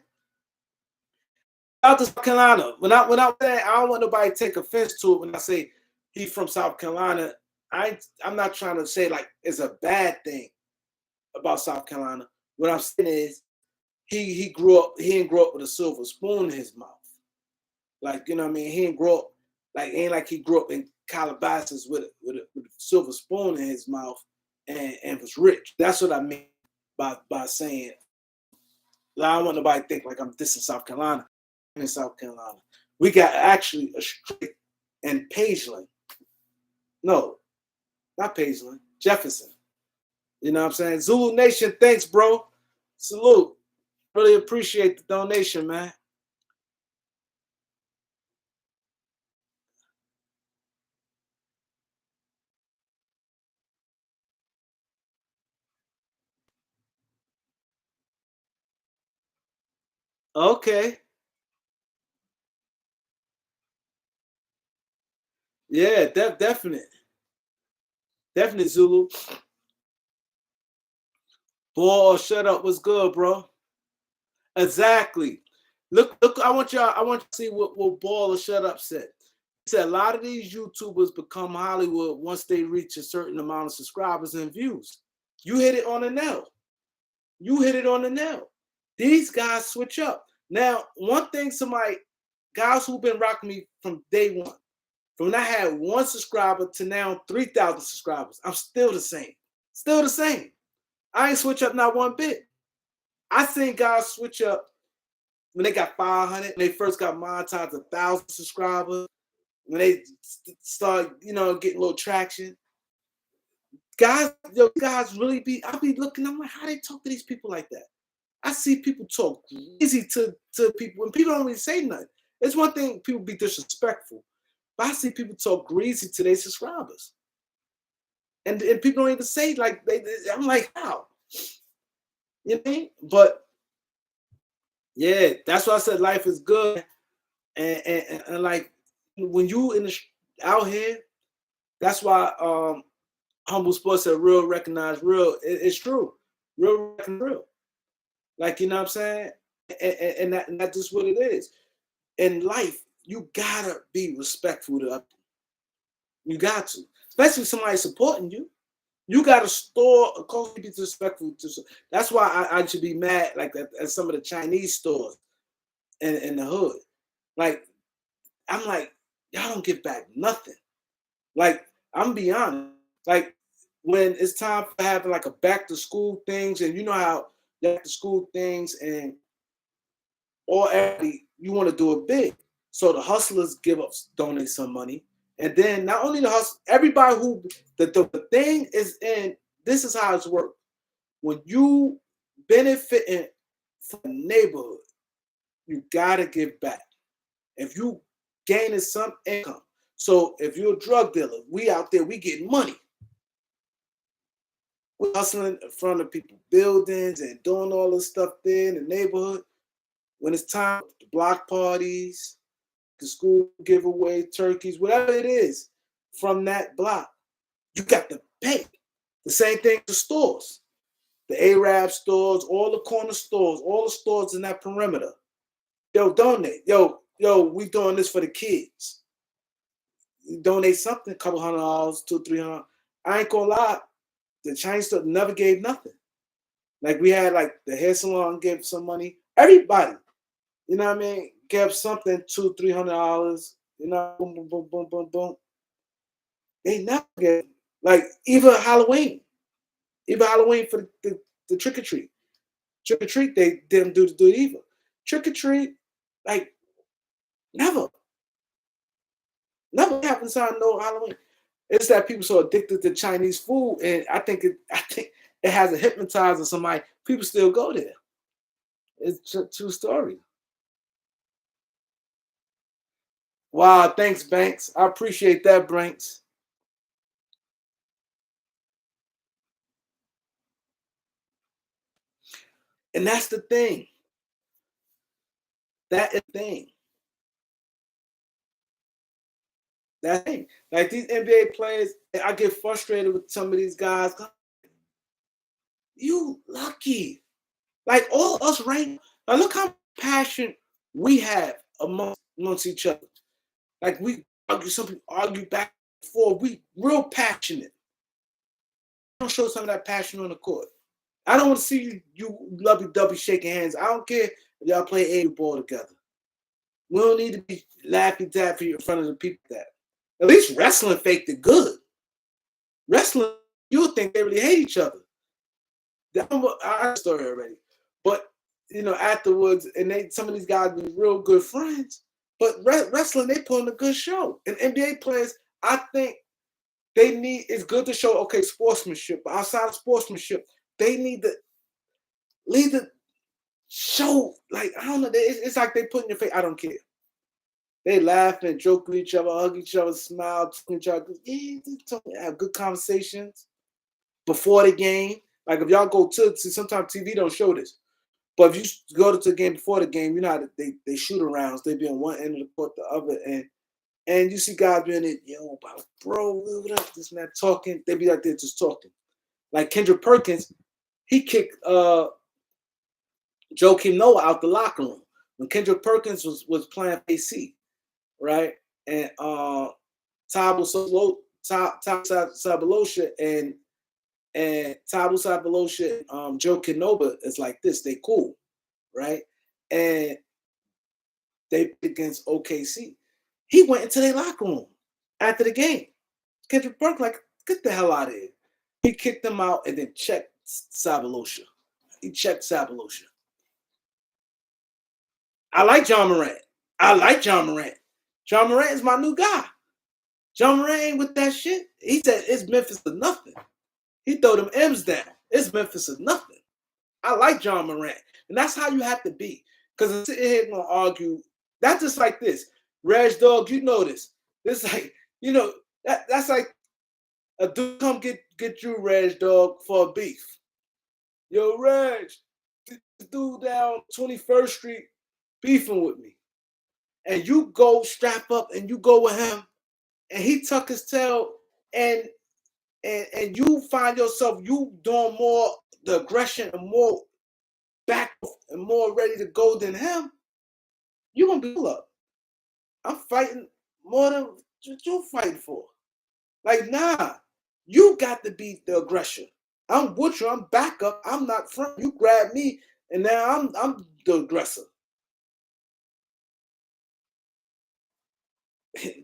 Out to South Carolina. When I say I don't want nobody to take offense to it when I say he's from South Carolina. I'm not trying to say like it's a bad thing about South Carolina. What I'm saying is he didn't grow up with a silver spoon in his mouth. Like, you know what I mean? He didn't grow up like ain't like he grew up in Calabasas with a silver spoon in his mouth and was rich. That's what I mean by saying I don't want nobody to think like I'm dissing South Carolina. In South Carolina, we got actually a straight and Pageland. No, not Pageland, Jefferson. You know what I'm saying? Zulu Nation, thanks, bro. Salute. Really appreciate the donation, man. Okay. Yeah, definite. Definite, Zulu. Boy, shut up. What's good, bro? Exactly. Look, I want you to see what Ball or Shut Up said. He said a lot of these YouTubers become Hollywood once they reach a certain amount of subscribers and views. You hit it on the nail. You hit it on the nail. These guys switch up. Now, one thing guys who've been rocking me from day one, from when I had 1 subscriber to now 3,000 subscribers, I'm still the same. Still the same. I ain't switch up not one bit. I seen guys switch up when they got 500, when they first got monetized 1,000 subscribers, when they start, getting a little traction. Guys really I be looking, I'm like, how they talk to these people like that? I see people talk easy to people, and people don't really say nothing. It's one thing people be disrespectful, but I see people talk greasy to their subscribers. And people don't even say like I'm like, how? You know what I mean? But yeah, that's why I said life is good. And like when you out here, that's why Humble Sports said real recognize real. It's true. Real recognize real. Like, you know what I'm saying? And that's just what it is. In life, you gotta be respectful to others. You got to, especially somebody supporting you. You got to store a culture, be disrespectful to. That's why I should be mad, like at some of the Chinese stores in the hood. Like, I'm like, y'all don't give back nothing. Like, I'm gonna be honest. Like, when it's time for having like a back to school things, and you know how back to school things and or everybody, you want to do it big. So the hustlers give up, donate some money. And then not only the hustle, everybody who the thing is in, this is how it's worked. When you benefiting from the neighborhood, you gotta give back. If you gaining some income. So if you're a drug dealer, we out there, we getting money. We're hustling in front of people, buildings and doing all this stuff there in the neighborhood. When it's time, the block parties, the school giveaway, turkeys, whatever it is from that block, you got to pay. The same thing to stores, the Arab stores, all the corner stores, all the stores in that perimeter. Yo, donate. Yo, we doing this for the kids. You donate something, a couple $100, $200, $300. I ain't gonna lie, the Chinese store never gave nothing. Like we had like the hair salon gave some money. Everybody, you know what I mean, gave something, $200, $300. You know, boom, boom, boom, boom, boom, boom. They never get like even Halloween for the trick or treat. Trick or treat, they didn't do it either. Trick or treat, like never, never happened to no Halloween. It's that people so addicted to Chinese food, and I think it has a hypnotizer somebody. People still go there. It's a true story. Wow, thanks, Banks. I appreciate that, Banks. And that's the thing. That is the thing. That thing. Like these NBA players, I get frustrated with some of these guys. You lucky. Like all us right now, look how passion we have amongst each other. Like we argue, some people argue back and forth. We real passionate. Don't show some of that passion on the court. I don't want to see you lovey dovey shaking hands. I don't care if y'all play A ball together. We don't need to be laughing taffy in front of the people that. At least wrestling faked it good. Wrestling, you'll think they really hate each other. I have a story already. But afterwards, and some of these guys be real good friends. But wrestling, they put on a good show. And NBA players, I think it's good to show sportsmanship. But outside of sportsmanship, they need to lead the show. Like I don't know, it's like they put in your face. I don't care. They laugh and joke with each other, hug each other, smile, talk to each other. Yeah, have good conversations before the game. Like if y'all go to sometimes TV don't show this. But if you go to the game before the game, you know how they shoot arounds. They be on one end of the court, the other, and you see guys being it, bro, what up? This man talking. They be like they're just talking. Like Kendrick Perkins, he kicked Joakim Noah out the locker room when Kendrick Perkins was playing AC, right? And Tabu Sabalosha and Tabu Sabalosha, Joe Kenoba is like this. They cool, right? And they against OKC. He went into their locker room after the game. Kendrick Perkins like, get the hell out of here. He kicked them out and then checked Sabalosha. He checked Sabalosha. I like John Morant. John Morant is my new guy. John Morant ain't with that shit. He said it's Memphis or nothing. He throw them M's down. It's Memphis or nothing. I like John Morant. And that's how you have to be. Because I'm sitting here going to argue. That's just like this. Reg Dog, you know this. It's like, that's like a dude come get you, Reg Dog, for a beef. Yo, Reg, this dude down 21st Street beefing with me. And you go strap up and you go with him and he tuck his tail and you find yourself, you doing more the aggression and more back and more ready to go than him, you're gonna be up. I'm fighting more than what you're fighting for. Like, nah, you got to be the aggressor. I'm with you. I'm back up. I'm not front. You grab me, and now I'm the aggressor.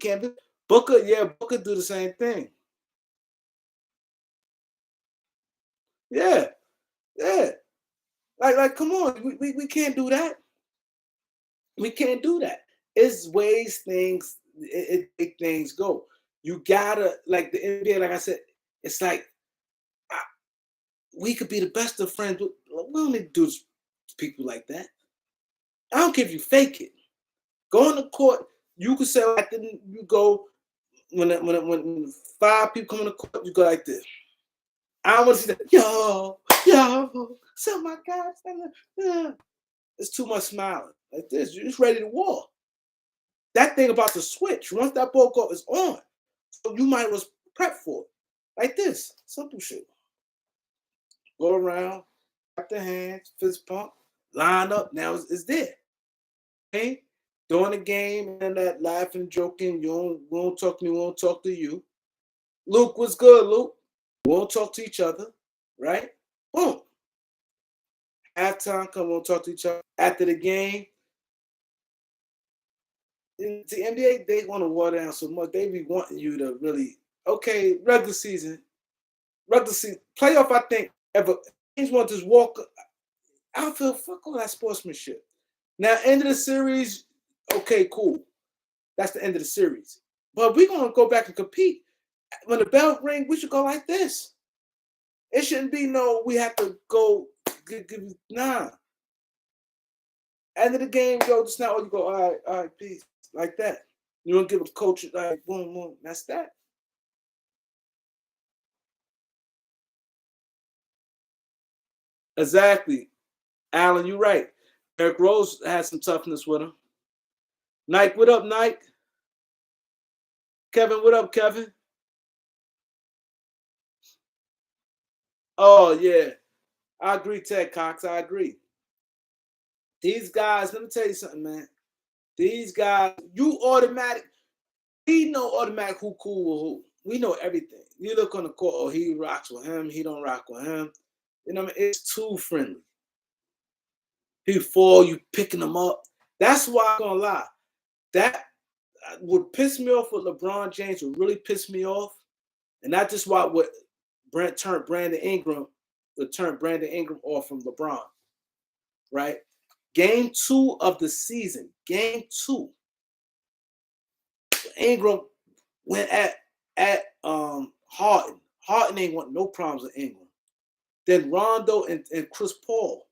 Can't be Booker. Yeah, Booker do the same thing. Yeah, yeah. Like, come on. We can't do that. We can't do that. It's ways things it make things go. You gotta like the NBA. Like I said, it's like I, we could be the best of friends. We don't need to do people like that. I don't care if you fake it. Go on the court. You can say like you go when 5 people come on the court. You go like this. I don't want to see that. Yo. So my God, it's too much smiling like this. You're just ready to war. That thing about the switch. Once that ball go is on, so you might was prep for it. Like this, simple shit. Go around, clap the hands, fist pump, line up. Now it's there. Okay? During the game and that laughing, joking, won't talk to me, won't talk to you. Luke, what's good, Luke? We won't talk to each other, right? Boom. Halftime, come on, talk to each other. After the game, in the NBA, they want to water down so much. They be wanting you to really, okay, regular season, playoff, I think, ever, teams want to just walk. I feel, fuck all that sportsmanship. Now, end of the series, okay, cool. That's the end of the series. But we're going to go back and compete. When the bell ring, we should go like this. It shouldn't be no, we have to go, nah. End of the game, yo, just now, you go, all right, peace. Like that. You don't give a coach, like, boom, boom. That's that. Exactly. Alan, you're right. Eric Rose has some toughness with him. Nike, what up, Nike? Kevin, what up, Kevin? Oh, yeah. I agree, Ted Cox. I agree. These guys, let me tell you something, man. These guys, we know automatic who cool with who. We know everything. You look on the court, oh, he rocks with him, he don't rock with him. You know what I mean? It's too friendly. He fall, you picking him up. That's why I'm gonna lie. That would piss me off with LeBron James, would really piss me off. And that's just why what turned Brandon Ingram off from LeBron. Right? Game 2 of the season. Game 2. Ingram went at Horton. Horton ain't want no problems with Ingram. Then Rondo and Chris Paul.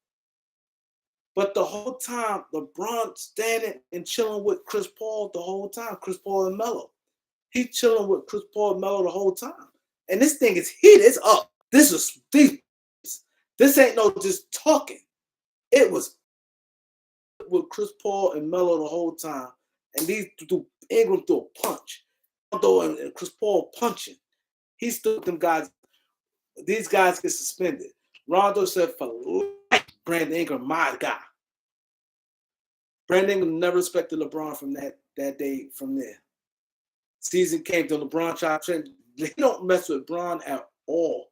But the whole time, LeBron standing and chilling with Chris Paul the whole time. Chris Paul and Melo. He chilling with Chris Paul and Melo the whole time. And this thing is heated. It's up. This is deep. This ain't no just talking. It was with Chris Paul and Melo the whole time. And Ingram threw a punch. Rondo and Chris Paul punching. He stood them guys. These guys get suspended. Rondo said for life, Brandon Ingram, my guy. Brandon Ingram never respected LeBron from that day from there. Season came to LeBron tried to. He don't mess with Bron at all.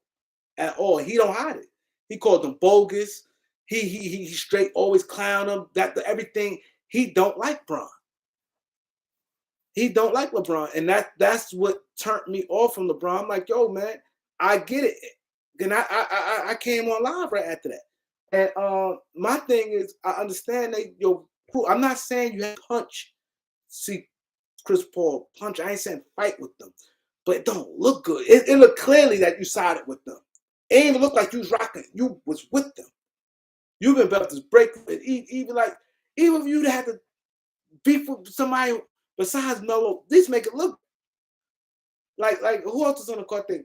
At all. He don't hide it. He called them bogus. He straight always clown him. Everything. He don't like Bron. He don't like LeBron. And that's what turned me off from LeBron. I'm like, yo, man, I get it. Then I came on live right after that. And my thing is, I understand that I'm not saying you have to punch. See Chris Paul punch. I ain't saying fight with them, but it don't look good. It looked clearly that you sided with them. It ain't even look like you was rocking. You was with them. You've been about to break. Even if you had to beef with somebody besides Melo, at least make it look like who else is on the court? Thing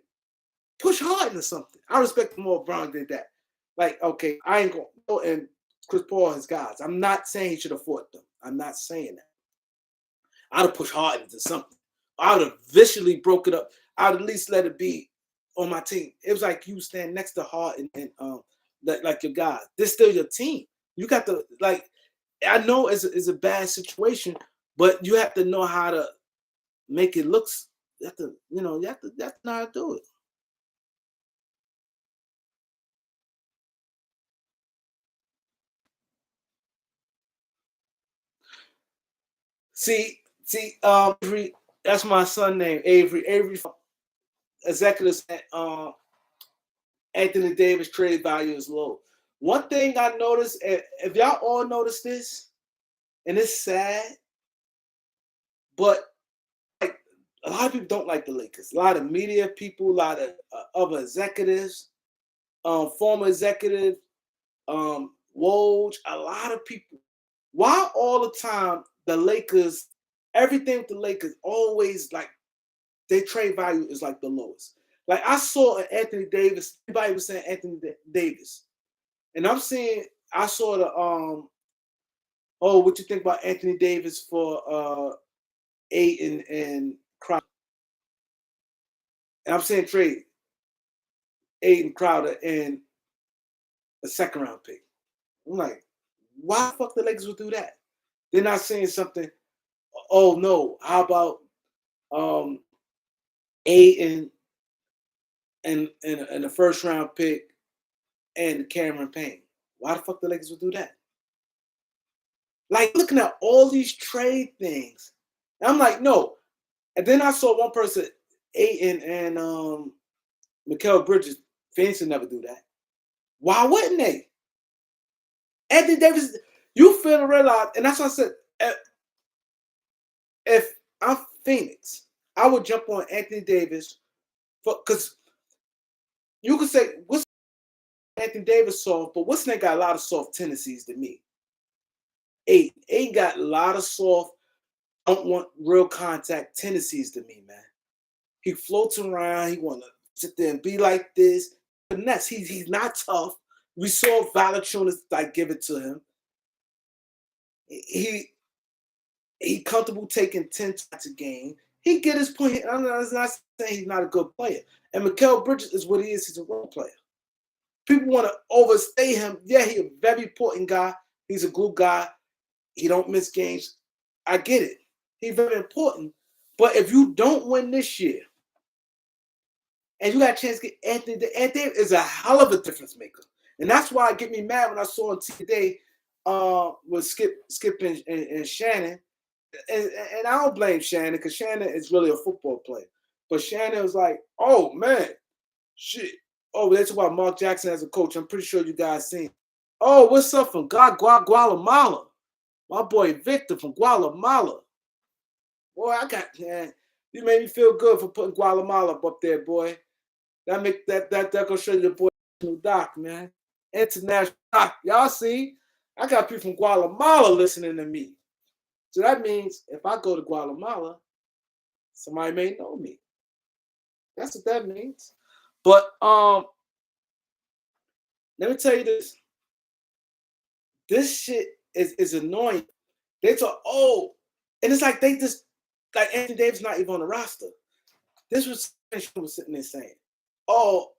push hard into something. I respect more. Brown did that. Like, okay, I ain't going. And Chris Paul, his guys. I'm not saying he should have fought them. I'm not saying that. I'd have pushed hard into something. I would have viciously broke it up. I would at least let it be on my team. It was like you stand next to Hart and like your guys. This still your team. You got to like. I know it's a bad situation, but you have to know how to make it look. You have to, you have to know how to do it. See, Avery, that's my son name, Avery. Avery, executive said, Anthony Davis trade value is low. One thing I noticed, if y'all all notice this, and it's sad, but like a lot of people don't like the Lakers. A lot of media people, a lot of other executives, former executive, Woj, a lot of people. Why all the time the Lakers, everything with the Lakers always like their trade value is like the lowest. Like I saw an Anthony Davis, everybody was saying Anthony Davis. And I saw the what you think about Anthony Davis for Ayton and Crowder? And I'm saying trade Ayton, Crowder, and a second round pick. I'm like, why the fuck the Lakers would do that? They're not saying something. Oh no, how about Ayton and a first round pick and Cameron Payne? Why the fuck the Lakers would do that? Like looking at all these trade things, I'm like, no. And then I saw one person, Ayton and Mikal Bridges. Phoenix would never do that. Why wouldn't they? Anthony Davis, you feel to realize, and that's what I said. If I'm Phoenix, I would jump on Anthony Davis because you could say what's Anthony Davis soft, but what's got a lot of soft tendencies to me. Eight got a lot of soft, don't want real contact tendencies to me, man. He floats around. He want to sit there and be like this. Finesse. He's not tough. We saw Valanciunas like give it to him. He comfortable taking 10 shots a game. He get his point. I'm not saying he's not a good player. And Mikal Bridges is what he is. He's a role player. People want to overstay him. Yeah, he's a very important guy. He's a glue guy. He don't miss games. I get it. He's very important. But if you don't win this year, and you got a chance to get Anthony is a hell of a difference maker. And that's why it get me mad when I saw him today with Skip and Shannon. And I don't blame Shannon because Shannon is really a football player. But Shannon was like, oh, man, shit. Oh, that's about Mark Jackson as a coach. I'm pretty sure you guys seen. Oh, what's up from Guatemala? My boy Victor from Guatemala. Boy, man, you made me feel good for putting Guatemala up there, boy. That gonna show you the boy Doc, man. International Doc. Y'all see? I got people from Guatemala listening to me. So that means if I go to Guatemala, somebody may know me. That's what that means. But let me tell you this. This shit is annoying. They talk, and it's like they just like Anthony Davis not even on the roster. This was sitting there saying, oh,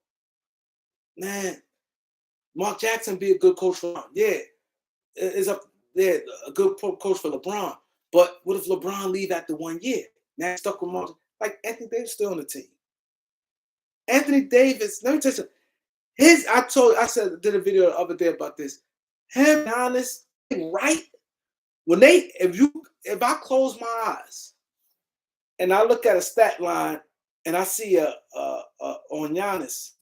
man, Mark Jackson be a good coach for LeBron. Yeah, a good coach for LeBron. But what if LeBron leave after 1 year? Now he's stuck with Mark. Like Anthony Davis still on the team. Anthony Davis, let me tell you, I did a video the other day about this. Him, honest, right? If I close my eyes and I look at a stat line and I see on Giannis,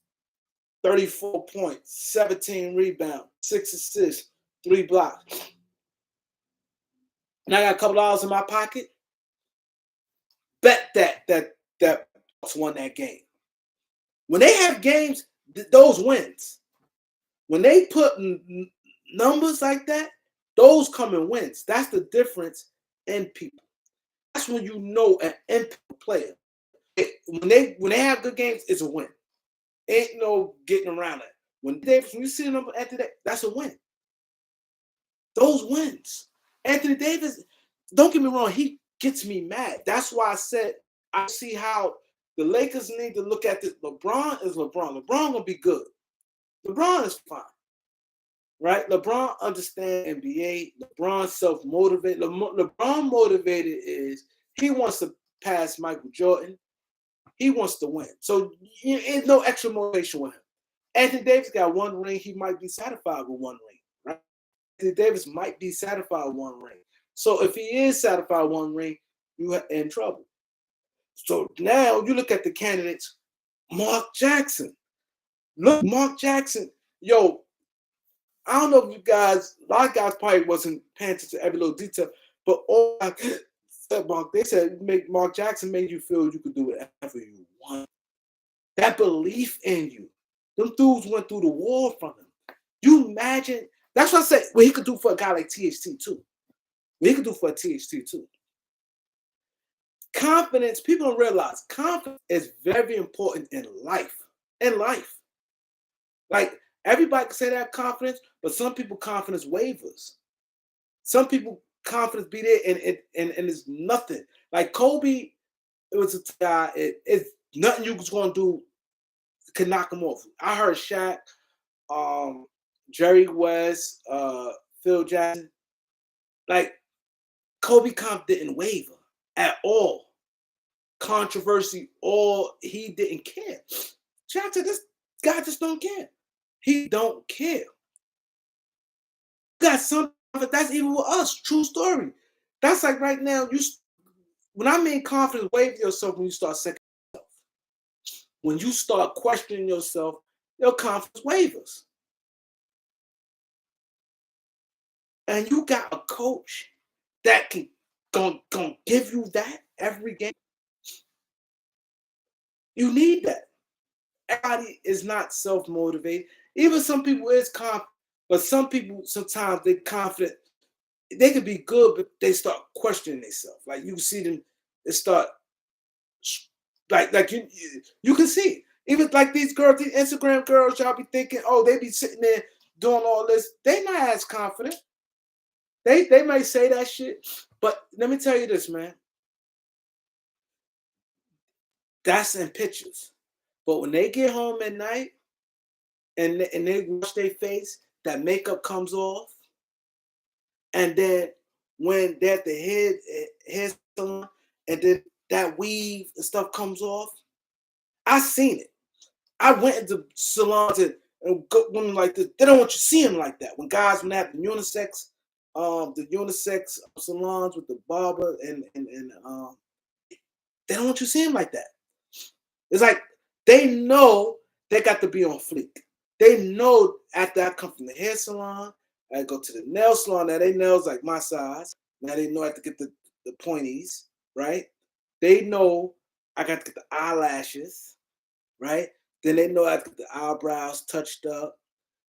34 points, 17 rebounds, 6 assists, 3 blocks. And I got a couple dollars in my pocket. Bet that Bucks won that game. When they have games, those wins. When they put numbers like that, those come in wins. That's the difference in people. That's when you know an impact player. When they have good games, it's a win. Ain't no getting around it. When you see a number after that, that's a win. Those wins. Anthony Davis, don't get me wrong, he gets me mad. That's why I said I see how the Lakers need to look at this. LeBron is LeBron. LeBron gonna be good. LeBron is fine. right? LeBron understands NBA. LeBron self-motivated. LeBron motivated is he wants to pass Michael Jordan. He wants to win. So there's no extra motivation with him. Anthony Davis got one ring. He might be satisfied with one ring, right? Anthony Davis might be satisfied with one ring. So if he is satisfied with one ring, you are in trouble. So now you look at the candidates. Mark Jackson. Look, Mark Jackson. Yo, I don't know if you guys, a lot of guys probably wasn't paying attention to every little detail, but all I said, they said Mark Jackson made you feel you could do whatever you want. That belief in you. Them dudes went through the war from him. You imagine, that's what I said, what he could do for a guy like THT too. What he could do for a THT too. Confidence, people don't realize, confidence is very important in life. In life. Like, everybody can say they have confidence, but some people confidence wavers. Some people confidence be there and it's nothing. Like Kobe, it was a guy, it's nothing you was gonna do could knock him off. I heard Shaq, Jerry West, Phil Jackson. Like Kobe didn't waver at all. Controversy, he didn't care. Shaq said, this guy just don't care. He don't care. Got some, that's even with us. True story. That's like right now. When I mean confidence, wave yourself when you start second yourself. When you start questioning yourself, your confidence wavers. And you got a coach that can gonna give you that every game. You need that. Everybody is not self-motivated. Even some people is confident, but some people sometimes they're confident. They could be good, but they start questioning themselves. Like you see them, they start like you can see. Even like these girls, these Instagram girls, y'all be thinking, oh, they be sitting there doing all this. They not as confident. They might say that shit, but let me tell you this, man. That's in pictures. But when they get home at night and they wash their face, that makeup comes off. And then when they're at the hair salon, and then that weave and stuff comes off, I seen it. I went into salons and got women like this. They don't want you to see them like that. When guys, when they have the unisex salons with the barber and they don't want you to see them like that. It's like they know they got to be on fleek. They know after I come from the hair salon, I go to the nail salon. Now they nails like my size. Now they know I have to get the pointies, right? They know I got to get the eyelashes, right? Then they know I have to get the eyebrows touched up.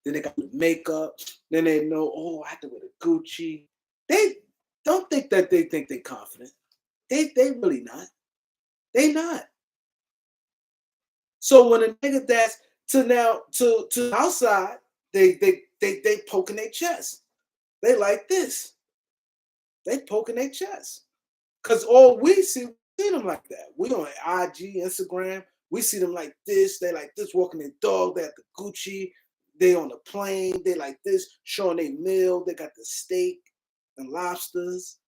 Then they got the makeup. Then they know, oh, I have to wear the Gucci. They don't think that they think they're confident. They really not. They not. So when a nigga that's to outside, they poking their chest. They like this. They poking their chest. Cause all we see them like that. We on IG, Instagram, we see them like this. They like this, walking their dog. They at the Gucci. They on the plane. They like this, showing their meal. They got the steak and lobsters.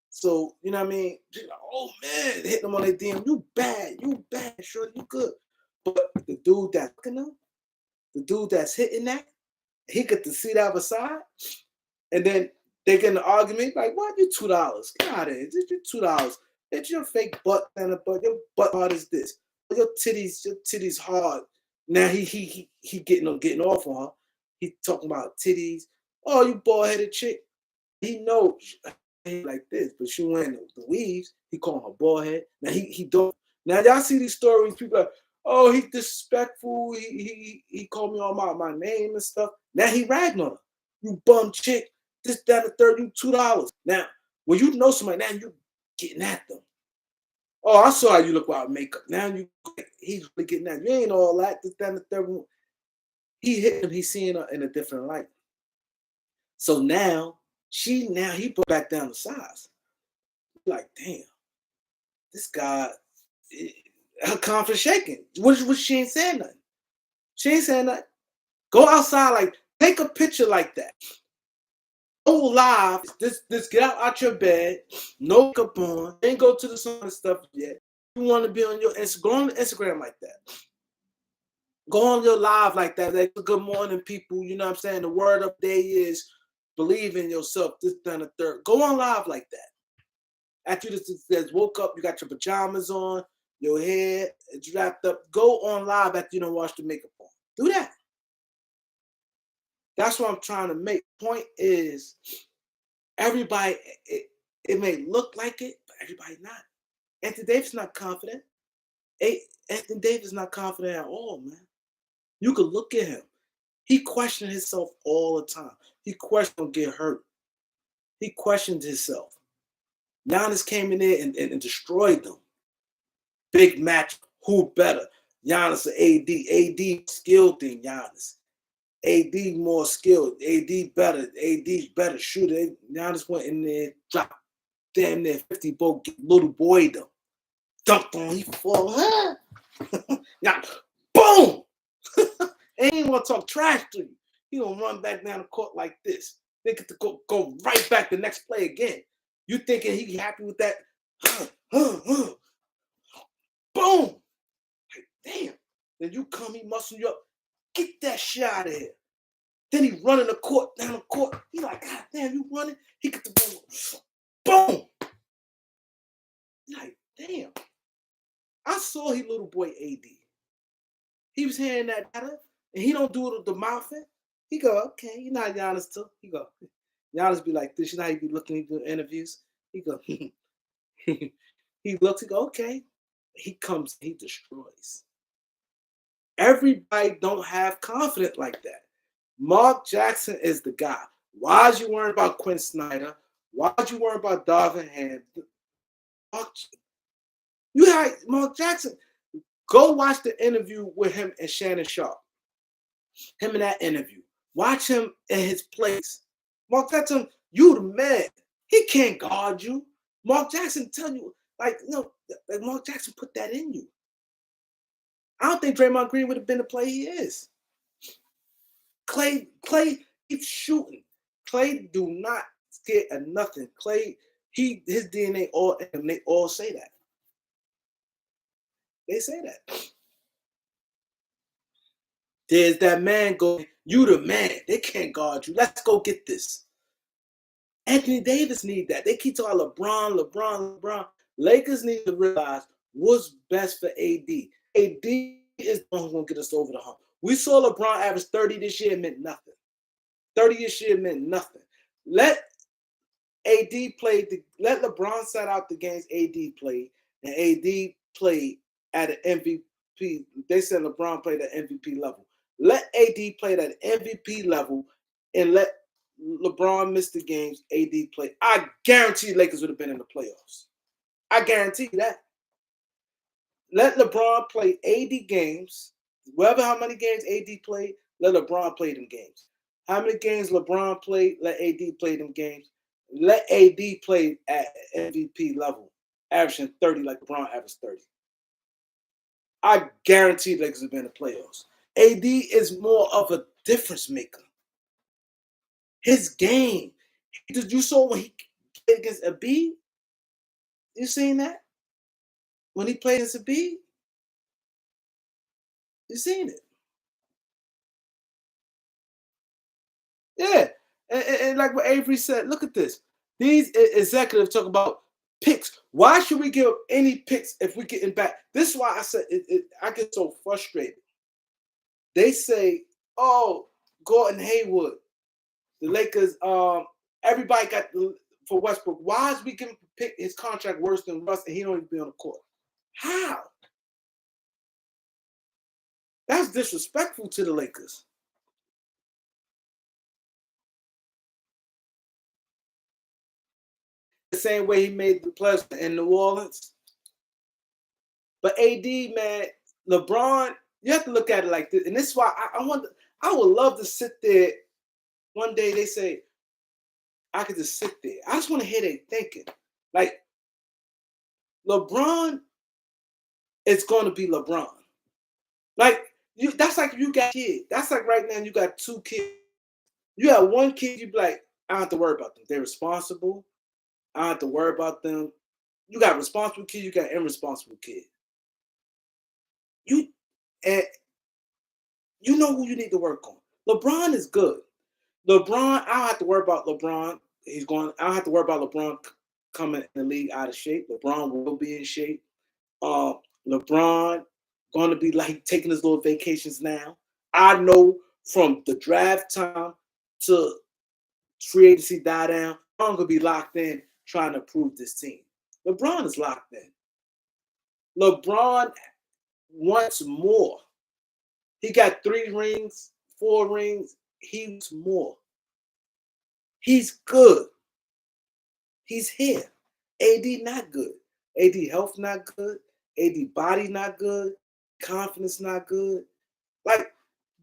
So you know what I mean? Like, oh man, hitting them on their DM. You bad, sure, you good. But the dude that's looking them, the dude that's hitting that, he get to see the other side, and then they get in an argument like, "What? You $2? Get out of here! It's $2. It's your fake butt and a butt. Your butt hard as this. Your titties hard." Now he getting off on her. He talking about titties. Oh, you bald headed chick. He knows like this, but she wearing the weaves. He calling her bald head. Now he don't. Now y'all see these stories. People are, oh, he disrespectful. He called me on my name and stuff. Now he ragging on her. You bum chick. This, that, and the third. You $2. Now when you know somebody, now you getting at them. Oh, I saw how you look without makeup. Now he's really getting at you. Ain't all that. This, that, and the third. He hit him. He's seeing her in a different light. So now he put back down the size. Like, damn, this guy, her confidence shaking. What she ain't saying nothing. She ain't saying nothing. Go outside, like Take a picture like that. Go live. This get out your bed. No makeup on. Ain't go to the sun stuff yet. You want to be on your Instagram? Go on Instagram like that. Go on your live like that. Like, good morning, people. You know what I'm saying? The word of the day is believe in yourself. This, then, the third. Go on live like that. After you just woke up, you got your pajamas on, your hair it's wrapped up. Go on live after you don't wash the makeup on. Do that. That's what I'm trying to make. Point is, everybody, it may look like it, but everybody not. Anthony Davis not confident. Anthony Davis not confident at all, man. You could look at him. He questioned himself all the time. He questioned get hurt. He questioned himself. Giannis came in there and destroyed them. Big match. Who better? Giannis or AD? AD skilled than Giannis. AD more skilled. AD better. AD better shooter. Giannis went in there, dropped damn near 50 both little boy them. Dunked on. He fall. Huh? Now, boom! And he ain't want to talk trash to you. He gonna run back down the court like this. They get to go right back the next play again. You thinking he happy with that? Boom! Like, damn. Then you come, he muscle you up. Get that shit out of here. Then he running the court, down the court. He like, God damn, you running? He get the ball. Boom! Like, damn. I saw he little boy AD. He was hearing that data, and he don't do it with the mouth. He go, okay, you know how Giannis too. He go, Giannis be like this. You know how he be looking at the interviews? He go, he looks, he go, okay. He comes, he destroys. Everybody don't have confidence like that. Mark Jackson is the guy. Why is you worrying about Quinn Snyder? Why is you worrying about Darvin Ham? You had Mark Jackson. Go watch the interview with him and Shannon Sharp. Him in that interview. Watch him in his place. Mark Jackson, you the man. He can't guard you. Mark Jackson tell you, like, no, like Mark Jackson put that in you. I don't think Draymond Green would have been the player he is. Clay keeps shooting. Clay do not scared of nothing. Clay, his DNA all in him. They all say that. They say that. There's that man going, you the man. They can't guard you. Let's go get this. Anthony Davis need that. They keep talking LeBron. Lakers need to realize what's best for AD. AD is the one who's going to get us over the hump. We saw LeBron average 30 this year. It meant nothing. 30 this year meant nothing. Let LeBron set out the games AD played, and AD played at an MVP. They said LeBron played at MVP level. Let AD play at an MVP level and let LeBron miss the games AD played. I guarantee Lakers would have been in the playoffs. I guarantee that. Let LeBron play 80 games. Whatever how many games AD played, let LeBron play them games. How many games LeBron played, let AD play them games. Let AD play at MVP level, averaging 30 like LeBron averaged 30. I guarantee the Lakers have been in the playoffs. AD is more of a difference maker. His game. You saw when he played against Embiid? You seen that? When he played against Embiid? You seen it? Yeah. And like what Avery said, look at this. These executives talk about picks. Why should we give any picks if we're getting back? This is why I said I get so frustrated. They say, oh, Gordon Hayward, the Lakers, everybody got for Westbrook. Why is we giving pick his contract worse than Russ and he don't even be on the court? How? That's disrespectful to the Lakers. The same way he made the playoffs in New Orleans. But AD, man, LeBron, you have to look at it like this. And this is why I would love to sit there. One day they say, I could just sit there. I just want to hear they thinking. Like, LeBron is going to be LeBron. Like, that's like you got kids. That's like right now you got two kids. You have one kid, you be like, I don't have to worry about them. They're responsible. I don't have to worry about them. You got responsible kid, you got irresponsible kid. You and you know who you need to work on. LeBron is good. LeBron, I don't have to worry about LeBron. I don't have to worry about LeBron coming in the league out of shape. LeBron will be in shape. Uh, LeBron going to be like taking his little vacations now. I know from the draft time to free agency die down, LeBron going to be locked in trying to prove this team. LeBron is locked in. LeBron wants more. He got 3 rings, 4 rings. He wants more. He's good. He's here. AD not good. AD health not good. AD body not good. Confidence not good. Like,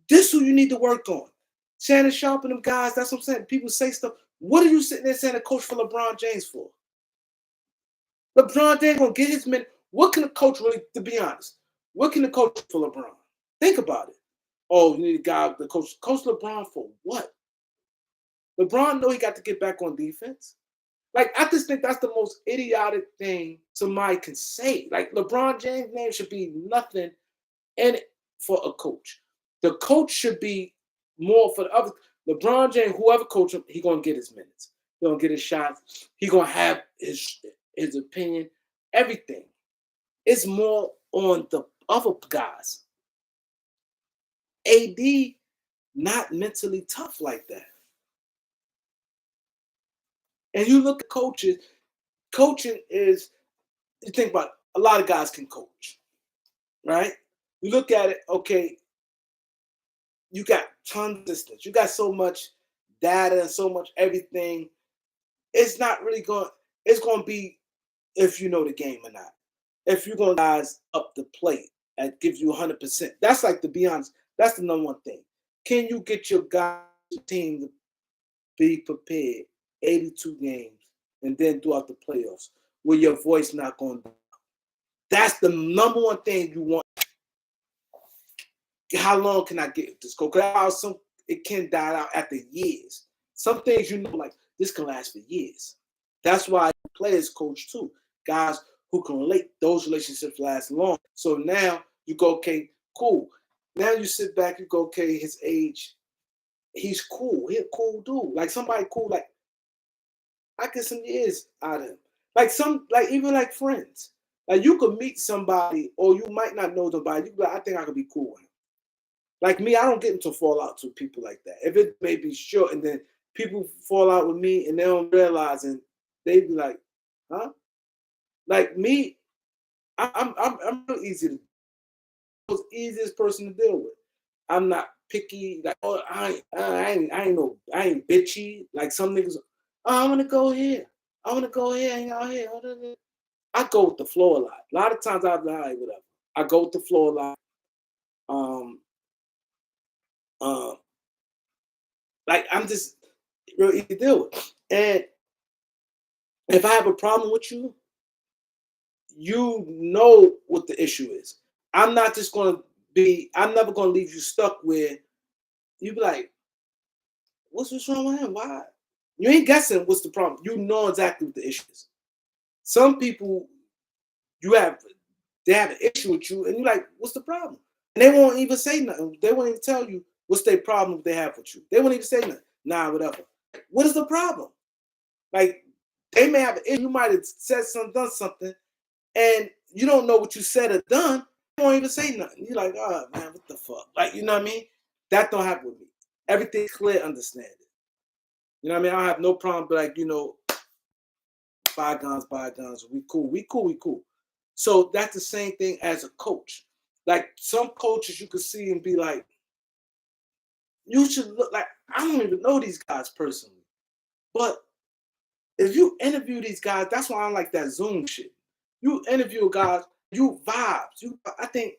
this who you need to work on. Shannon Sharp and them guys, that's what I'm saying. People say stuff. What are you sitting there saying a coach for LeBron James for? LeBron James gonna get his minute. What can a coach really, to be honest, what can the coach for LeBron? Think about it. Oh, you need a guy, the coach. Coach LeBron for what? LeBron know he got to get back on defense. Like, I just think that's the most idiotic thing somebody can say. Like, LeBron James' name should be nothing in it for a coach. The coach should be more for the other. LeBron James, whoever coach him, he gonna get his minutes. He gonna get his shots. He gonna have his opinion. Everything. It's more on the other guys. AD not mentally tough like that. And you look at coaches, coaching is, you think about a lot of guys can coach, right? You look at it, okay, you got tons of distance. You got so much data and so much everything. It's not really going, it's going to be if you know the game or not. If you're going to guys up the plate and give you 100%. That's like, to be honest, that's the number one thing. Can you get your guys team to be prepared 82 games and then throughout the playoffs where your voice not going down? That's the number one thing you want. How long can I get this coach? Because it can die out after years. Some things, you know, like this can last for years. That's why players coach too. Guys who can relate, those relationships last long. So now you go, okay, cool. Now you sit back, you go, okay, his age, he's cool. He's a cool dude. Like somebody cool, like I get some years out of him. Like even like friends. Like you could meet somebody or you might not know somebody. You be like, I think I could be cool with him. Like me, I don't get into fallout with people like that. If it may be short and then people fall out with me and they don't realize and they be like, huh? Like me, I'm real easy to, the easiest person to deal with. I'm not picky. Like, oh, I ain't bitchy. Like some niggas, oh, I want to go here. I want to go here, hang out here. I go with the flow a lot. A lot of times I'll be like, whatever. I go with the flow a lot. Like I'm just real easy to deal with. And if I have a problem with you, you know what the issue is. I'm not just gonna be, I'm never gonna leave you stuck where you be like, what's wrong with him? Why? You ain't guessing what's the problem. You know exactly what the issue is. Some people they have an issue with you, and you're like, what's the problem? And they won't even say nothing. They won't even tell you what's their problem they have with you. They won't even say nothing. Nah, whatever. What is the problem? Like, they may have an issue. You might have said something, done something, and you don't know what you said or done. They won't even say nothing. You're like, oh, man, what the fuck? Like, you know what I mean? That don't happen with me. Everything's clear, understand it. You know what I mean? I have no problem, but like, you know, bygones. We cool. So that's the same thing as a coach. Like some coaches you could see and be like, you should look like, I don't even know these guys personally. But if you interview these guys, that's why I like that Zoom shit. You interview guys, you vibes. I think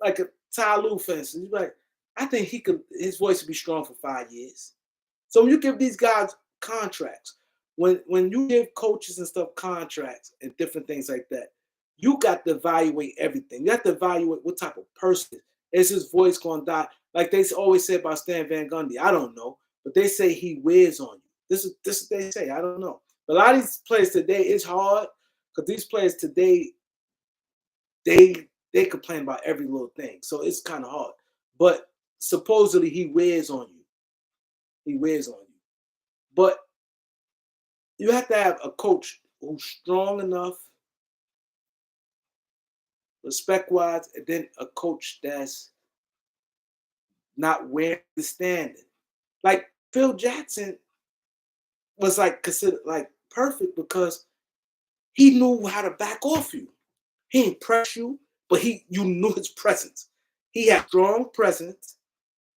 like a Ty Lue, for instance, you like, I think his voice would be strong for 5 years. So when you give these guys contracts, when you give coaches and stuff contracts and different things like that, you got to evaluate everything. You have to evaluate what type of person is his voice going to die. Like they always say about Stan Van Gundy. I don't know, but they say he wears on you. This is what they say. I don't know. But a lot of these players today, it's hard because these players today, they complain about every little thing. So it's kind of hard. But supposedly he wears on you. He wears on you. But you have to have a coach who's strong enough, respect-wise, and then a coach that's not wearing the standard. Like Phil Jackson was like considered like perfect because he knew how to back off you. He didn't press you, but you knew his presence. He had strong presence,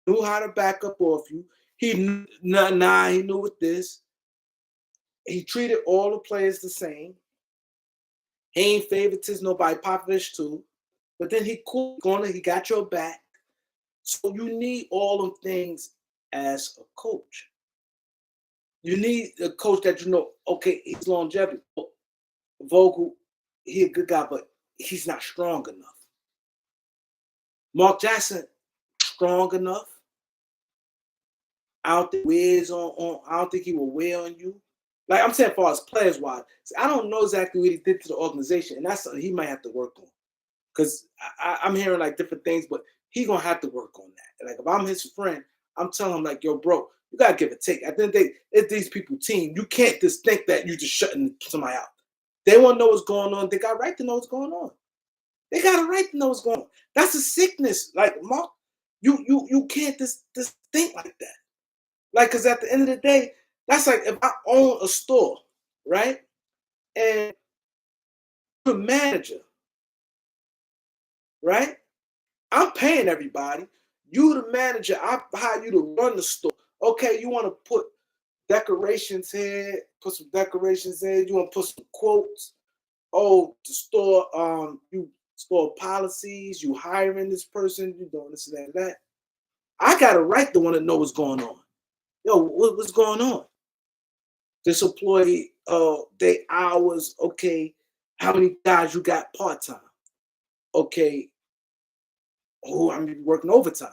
knew how to back up off you. He knew, he knew with this. He treated all the players the same. He ain't favoritism, nobody Popovich too. But then he got your back. So you need all them things as a coach. You need a coach that you know, okay, he's longevity. Vogel, he a good guy, but he's not strong enough. Mark Jackson, strong enough. I don't think I don't think he will wear on you. Like I'm saying, as far as players wise, I don't know exactly what he did to the organization, and that's something he might have to work on. Because I'm hearing like different things, but he gonna have to work on that. Like if I'm his friend, I'm telling him like, yo, bro, you gotta give a take. At the end of the day, it's these people team. You can't just think that you just shutting somebody out. They want to know what's going on. They got a right to know what's going on. They got a right to know what's going on. That's a sickness. Like Mark, you can't just think like that. Like, because at the end of the day, that's like if I own a store, right? And the manager, right? I'm paying everybody. You the manager. I hire you to run the store. Okay, you want to put decorations here, put some decorations in. You want to put some quotes. Oh, the store, you store policies. You hiring this person. You doing this and that. I got a right to want to know what's going on. Yo, what's going on? This employee, they hours. Okay, how many guys you got part time? Okay, I'm working overtime.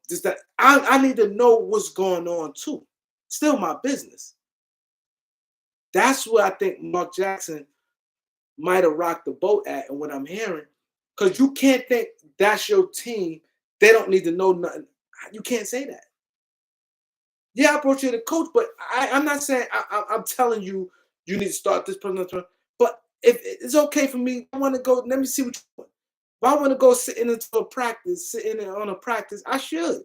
Just that I need to know what's going on too. Still my business. That's where I think Mark Jackson might have rocked the boat at, and what I'm hearing, because you can't think that's your team. They don't need to know nothing. You can't say that. Yeah, I brought you the coach, but I'm not saying I'm telling you you need to start this person. But if it's okay for me, I want to go. Let me see what you want. If I want to go sit into a practice, on a practice, I should.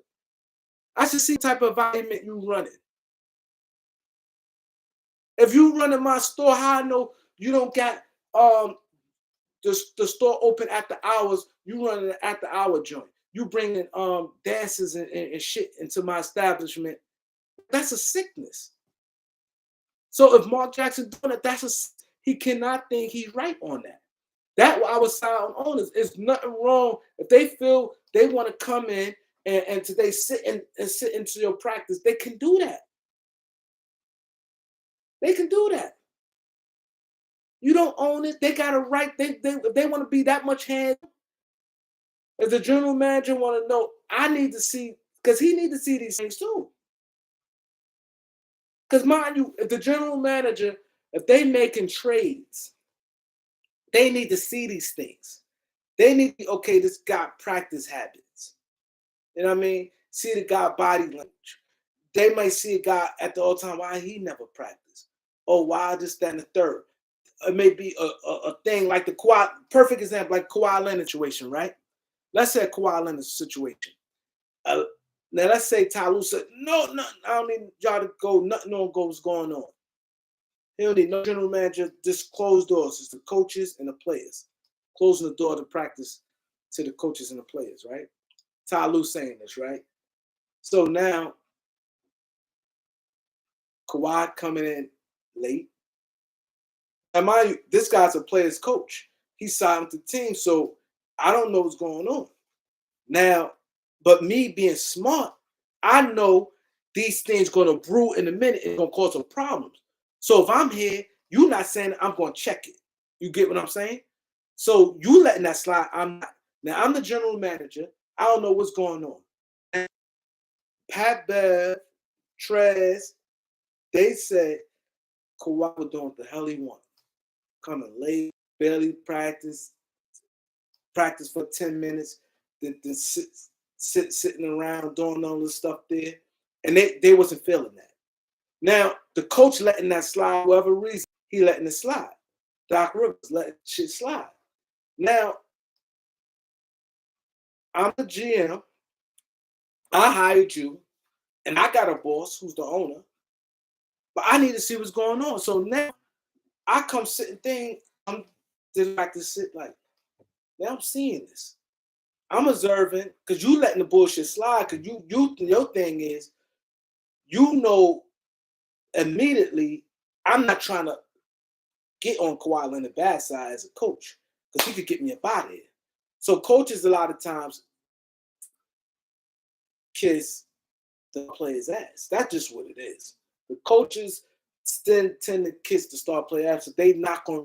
I should see the type of environment you running. If you running my store, how I know you don't got the store open at the hours, you running it at the hour joint. You bringing dancers and shit into my establishment. That's a sickness. So if Mark Jackson doing it, he cannot think he's right on that. That I was silent on is there's nothing wrong if they feel they want to come in and today sit into your practice. They can do that. They can do that. You don't own it. They got a right. If they want to be that much hand. If the general manager want to know, I need to see because he need to see these things too. Because mind you, if the general manager, if they making trades, they need to see these things. They need to, okay, this guy practice habits. You know what I mean? See the guy body language. They might see a guy at the all time, why he never practiced. Or why this, that, and the third. It may be a thing like the Kawhi, perfect example, like Kawhi Leonard situation, right? Let's say a Kawhi Leonard situation. Now let's say Tyloo said, no, I don't need y'all to go, nothing on what's going on. He don't need no general manager, just closed doors. It's the coaches and the players. Closing the door to practice to the coaches and the players, right? Tyloo saying this, right? So now, Kawhi coming in late. And mind you, this guy's a player's coach. He signed with the team, so I don't know what's going on. Now, but me being smart, I know these things going to brew in a minute. It's going to cause some problems. So if I'm here, you're not saying I'm going to check it. You get what I'm saying? So you letting that slide. I'm not. Now, I'm the general manager. I don't know what's going on. And Pat Bev Trez, they said Kawhi was doing what the hell he wanted. Coming late, barely practice for 10 minutes, then sitting around doing all this stuff there. And they wasn't feeling that. Now, the coach letting that slide, for whatever reason, he letting it slide. Doc Rivers letting shit slide. Now, I'm the GM. I hired you, and I got a boss who's the owner, but I need to see what's going on. So now I come sit and think, I'm just like to sit like, now I'm seeing this. I'm observing because you letting the bullshit slide because your thing is, immediately I'm not trying to get on Kawhi Leonard's bad side as a coach because he could get me up out of here. So coaches a lot of times kiss the player's ass. That's just what it is. The coaches tend to kiss the star player ass. So they not gonna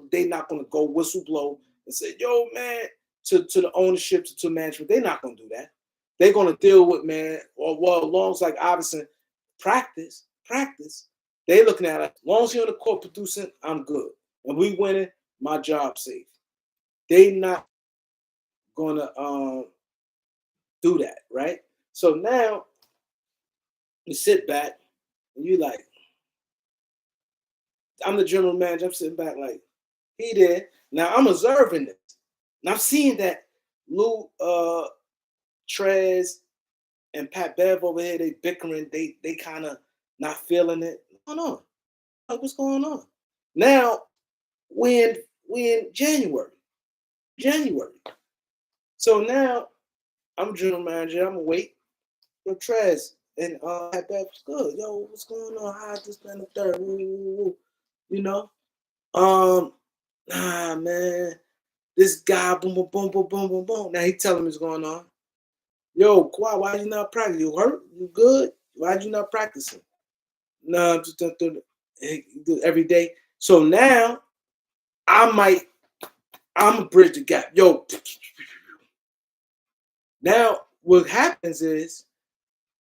go whistleblow and say, "Yo, man," to the ownership, to management. They're not gonna do that. They're gonna deal with, man, or well, as long as like obviously practice. They looking at it. As long as you're on the court producing, I'm good. And we winning, my job safe. They not gonna do that, right? So now you sit back and you like, I'm the general manager. I'm sitting back like, he did. Now I'm observing this. And I'm seeing that Lou Trez and Pat Bev over here, they bickering, they kind of not feeling it. What's going on? Like, what's going on? Now, we in January. So now I'm general manager. I'm gonna wait. Yo, Trez and Pat Bev was good. Yo, what's going on? How this been the third? You know? Man, this guy, boom, boom, boom, boom, boom, boom, boom. Now he telling me what's going on. Yo, Kawhi, why you not practicing? You hurt? You good? Why you not practicing? No, I'm just every day. So now I'm a bridge the gap. Yo, now what happens is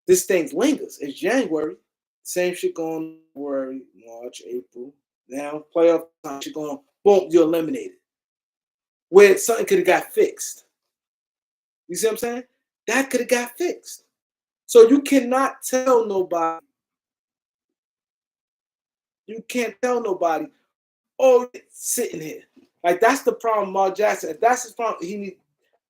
this thing lingers. It's January. Same shit going February, March, April. Now playoff time shit going, boom, you're eliminated. Where something could have got fixed. You see what I'm saying? That could have got fixed. So you cannot tell nobody. You can't tell nobody, oh, it's sitting here. Like that's the problem, Mark Jackson. If that's his problem, he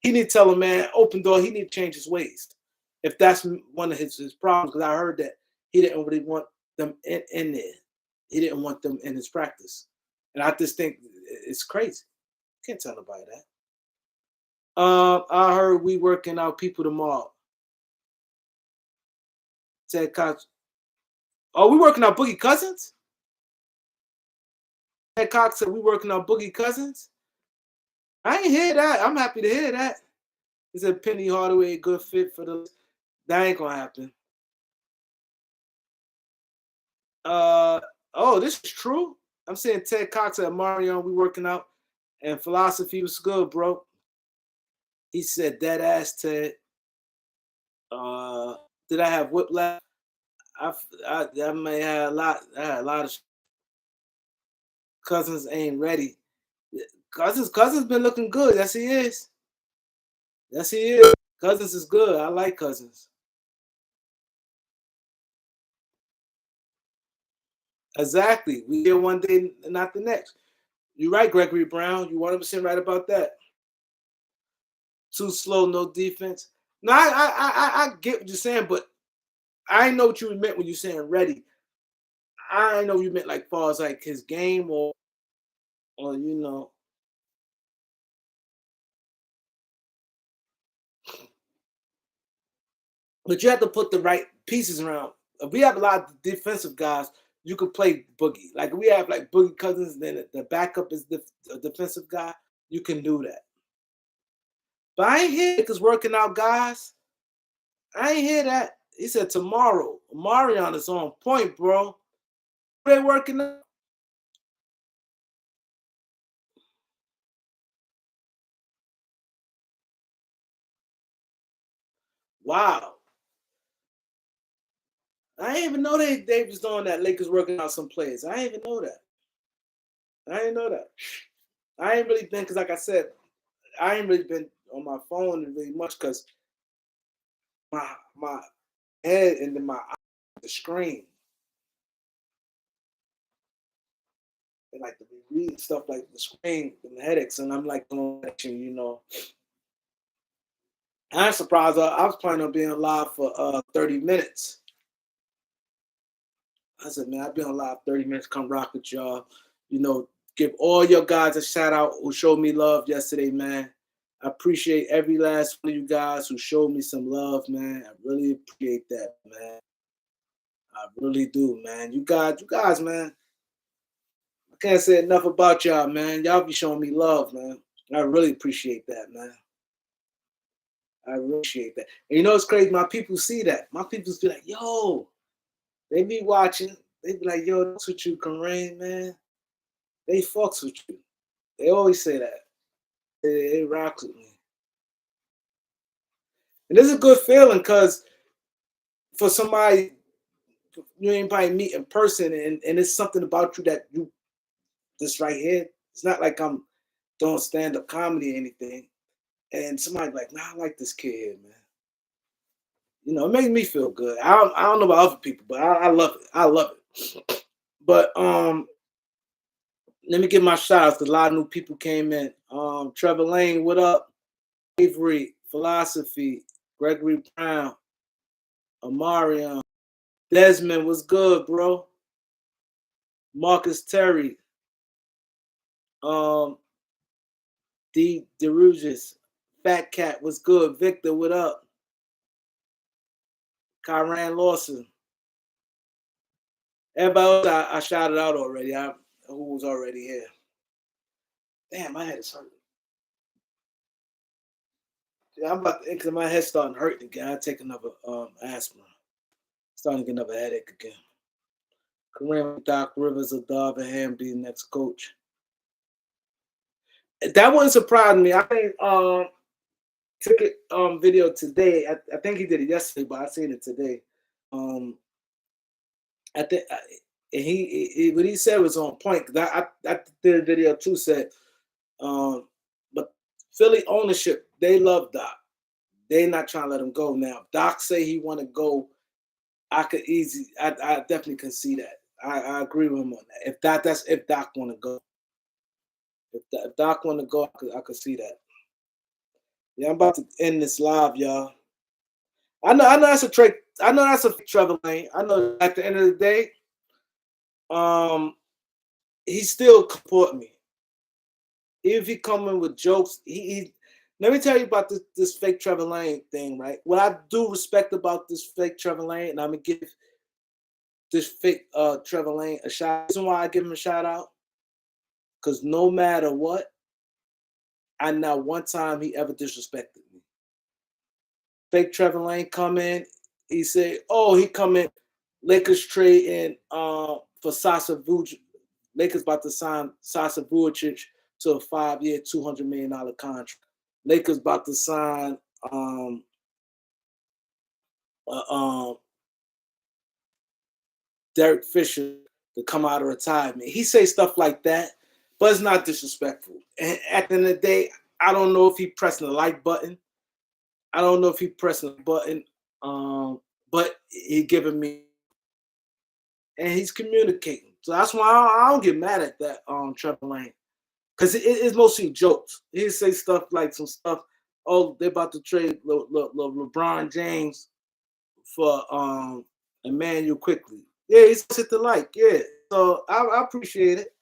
need to tell him, man, open door, he need to change his ways. If that's one of his problems, because I heard that he didn't really want them in there. He didn't want them in his practice. And I just think it's crazy. Can't tell nobody that. I heard we working out people tomorrow. Ted Cox. Oh, we working out Boogie Cousins? Ted Cox said we working on Boogie Cousins. I ain't hear that. I'm happy to hear that. He said Penny Hardaway a good fit for the. That ain't gonna happen. This is true. I'm saying Ted Cox at Marion, we working out, and philosophy was good, bro. He said dead ass Ted. Did I have whiplash? I may have a lot. I had a lot of Cousins ain't ready. Cousins been looking good. Yes, he is. Yes, he is. Cousins is good. I like Cousins. Exactly. We here one day, not the next. You're right, Gregory Brown. You 100% right about that. Too slow, no defense. No, I get what you're saying, but I know what you meant when you saying ready. I know you meant like far as like his game or you know. But you have to put the right pieces around. If we have a lot of defensive guys, you could play Boogie. Like we have like Boogie Cousins, then the backup is the defensive guy. You can do that. But I ain't here because working out guys. I ain't hear that. He said tomorrow. Marion is on point, bro. They working out. Wow. I didn't even know they was doing that. Lakers working out some players. I didn't even know that. I didn't know that. I ain't really been because, like I said, I ain't really been on my phone really much because my head and then my the screen and like the reading stuff like the screen and the headaches and I'm like going. I'm surprised. I was planning on being live for 30 minutes. I said, man, I've been on live 30 minutes. Come rock with y'all. Give all your guys a shout out who showed me love yesterday, man. I appreciate every last one of you guys who showed me some love, man. I really appreciate that, man. I really do, man. You guys, man. I can't say enough about y'all, man. Y'all be showing me love, man. I really appreciate that, man. I appreciate that. And it's crazy. My people see that. My people be like, yo, they be watching. They be like, yo, that's with you, Kareem, man. They fucks with you. They always say that. They rock with me. And it's a good feeling because for somebody you ain't probably meet in person and it's something about you that you this right here. It's not like I'm doing stand-up comedy or anything. And somebody like, nah, I like this kid here, man. It makes me feel good. I don't know about other people, but I love it. I love it. But let me give my shout outs. A lot of new people came in. Trevor Lane, what up? Avery, Philosophy, Gregory Brown, Amarion, Desmond, what's good, bro? Marcus Terry, D DeRugis, Fat Cat, what's good? Victor, what up? Kyran Lawson. Everybody else I shouted out already. Who was already here. Damn, my head is hurting. Yeah, I'm about to, because my head's starting to hurt again. I take another aspirin. Starting to get another headache again. Kareem Doc Rivers of Darvingham be the next coach. That wouldn't surprise me. I think took it video today. I think he did it yesterday, but I seen it today. I think he what he said was on point. I did a video too. Said, but Philly ownership, they love Doc. They not trying to let him go now. Doc say he want to go. I definitely can see that. I agree with him on that. If Doc want to go. If Doc want to go, I could see that. Yeah, I'm about to end this live, y'all. I know that's a trick. I know that's a Trevor Lane. I know at the end of the day, he still support me. Even if he coming with jokes, he let me tell you about this fake Trevor Lane thing, right? What I do respect about this fake Trevor Lane, and I'm gonna give this fake Trevor Lane a shout. The reason why I give him a shout out, because no matter what, I not one time he ever disrespected me. Fake Trevor Lane come in, he said, "Oh, he come in, Lakers trading for Sasa Vujic. Lakers about to sign Sasa Vujic to a 5-year, $200 million contract. Lakers about to sign Derek Fisher to come out of retirement." He say stuff like that, but it's not disrespectful. And at the end of the day, I don't know if he pressing the like button. I don't know if he pressing the button, but he giving me, and he's communicating. So that's why I don't get mad at that Trevor Lane, because it's mostly jokes. He say stuff like some stuff. Oh, they're about to trade LeBron James for Emmanuel quickly. Yeah, he's hit the like. Yeah, so I appreciate it.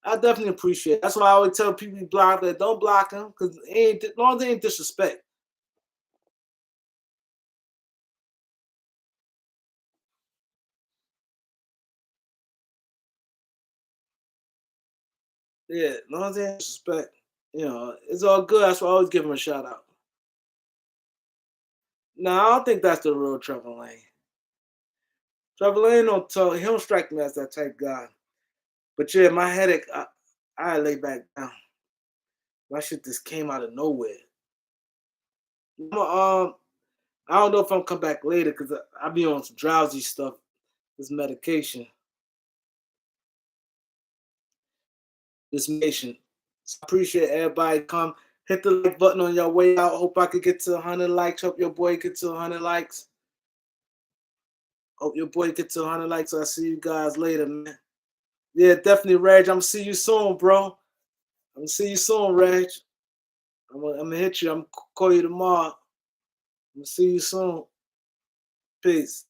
I definitely appreciate it. That's why I always tell people block that don't block him because long as they ain't disrespect. Yeah, long as they ain't disrespect. It's all good. That's why I always give him a shout out. No, I don't think that's the real Trevor Lane. Trevor Lane he don't strike me as that type guy. But yeah, my headache, I lay back down. My shit just came out of nowhere. I don't know if I'm come back later because I be on some drowsy stuff. This medication, this medication. So I appreciate everybody come. Hit the like button on your way out. Hope I could get to 100 likes. Hope your boy get to 100 likes. Hope your boy get to 100 likes. I'll see you guys later, man. Yeah, definitely, Reg. I'm gonna see you soon, bro. I'm gonna see you soon, Reg. I'm gonna hit you. I'm gonna call you tomorrow. I'm gonna see you soon. Peace.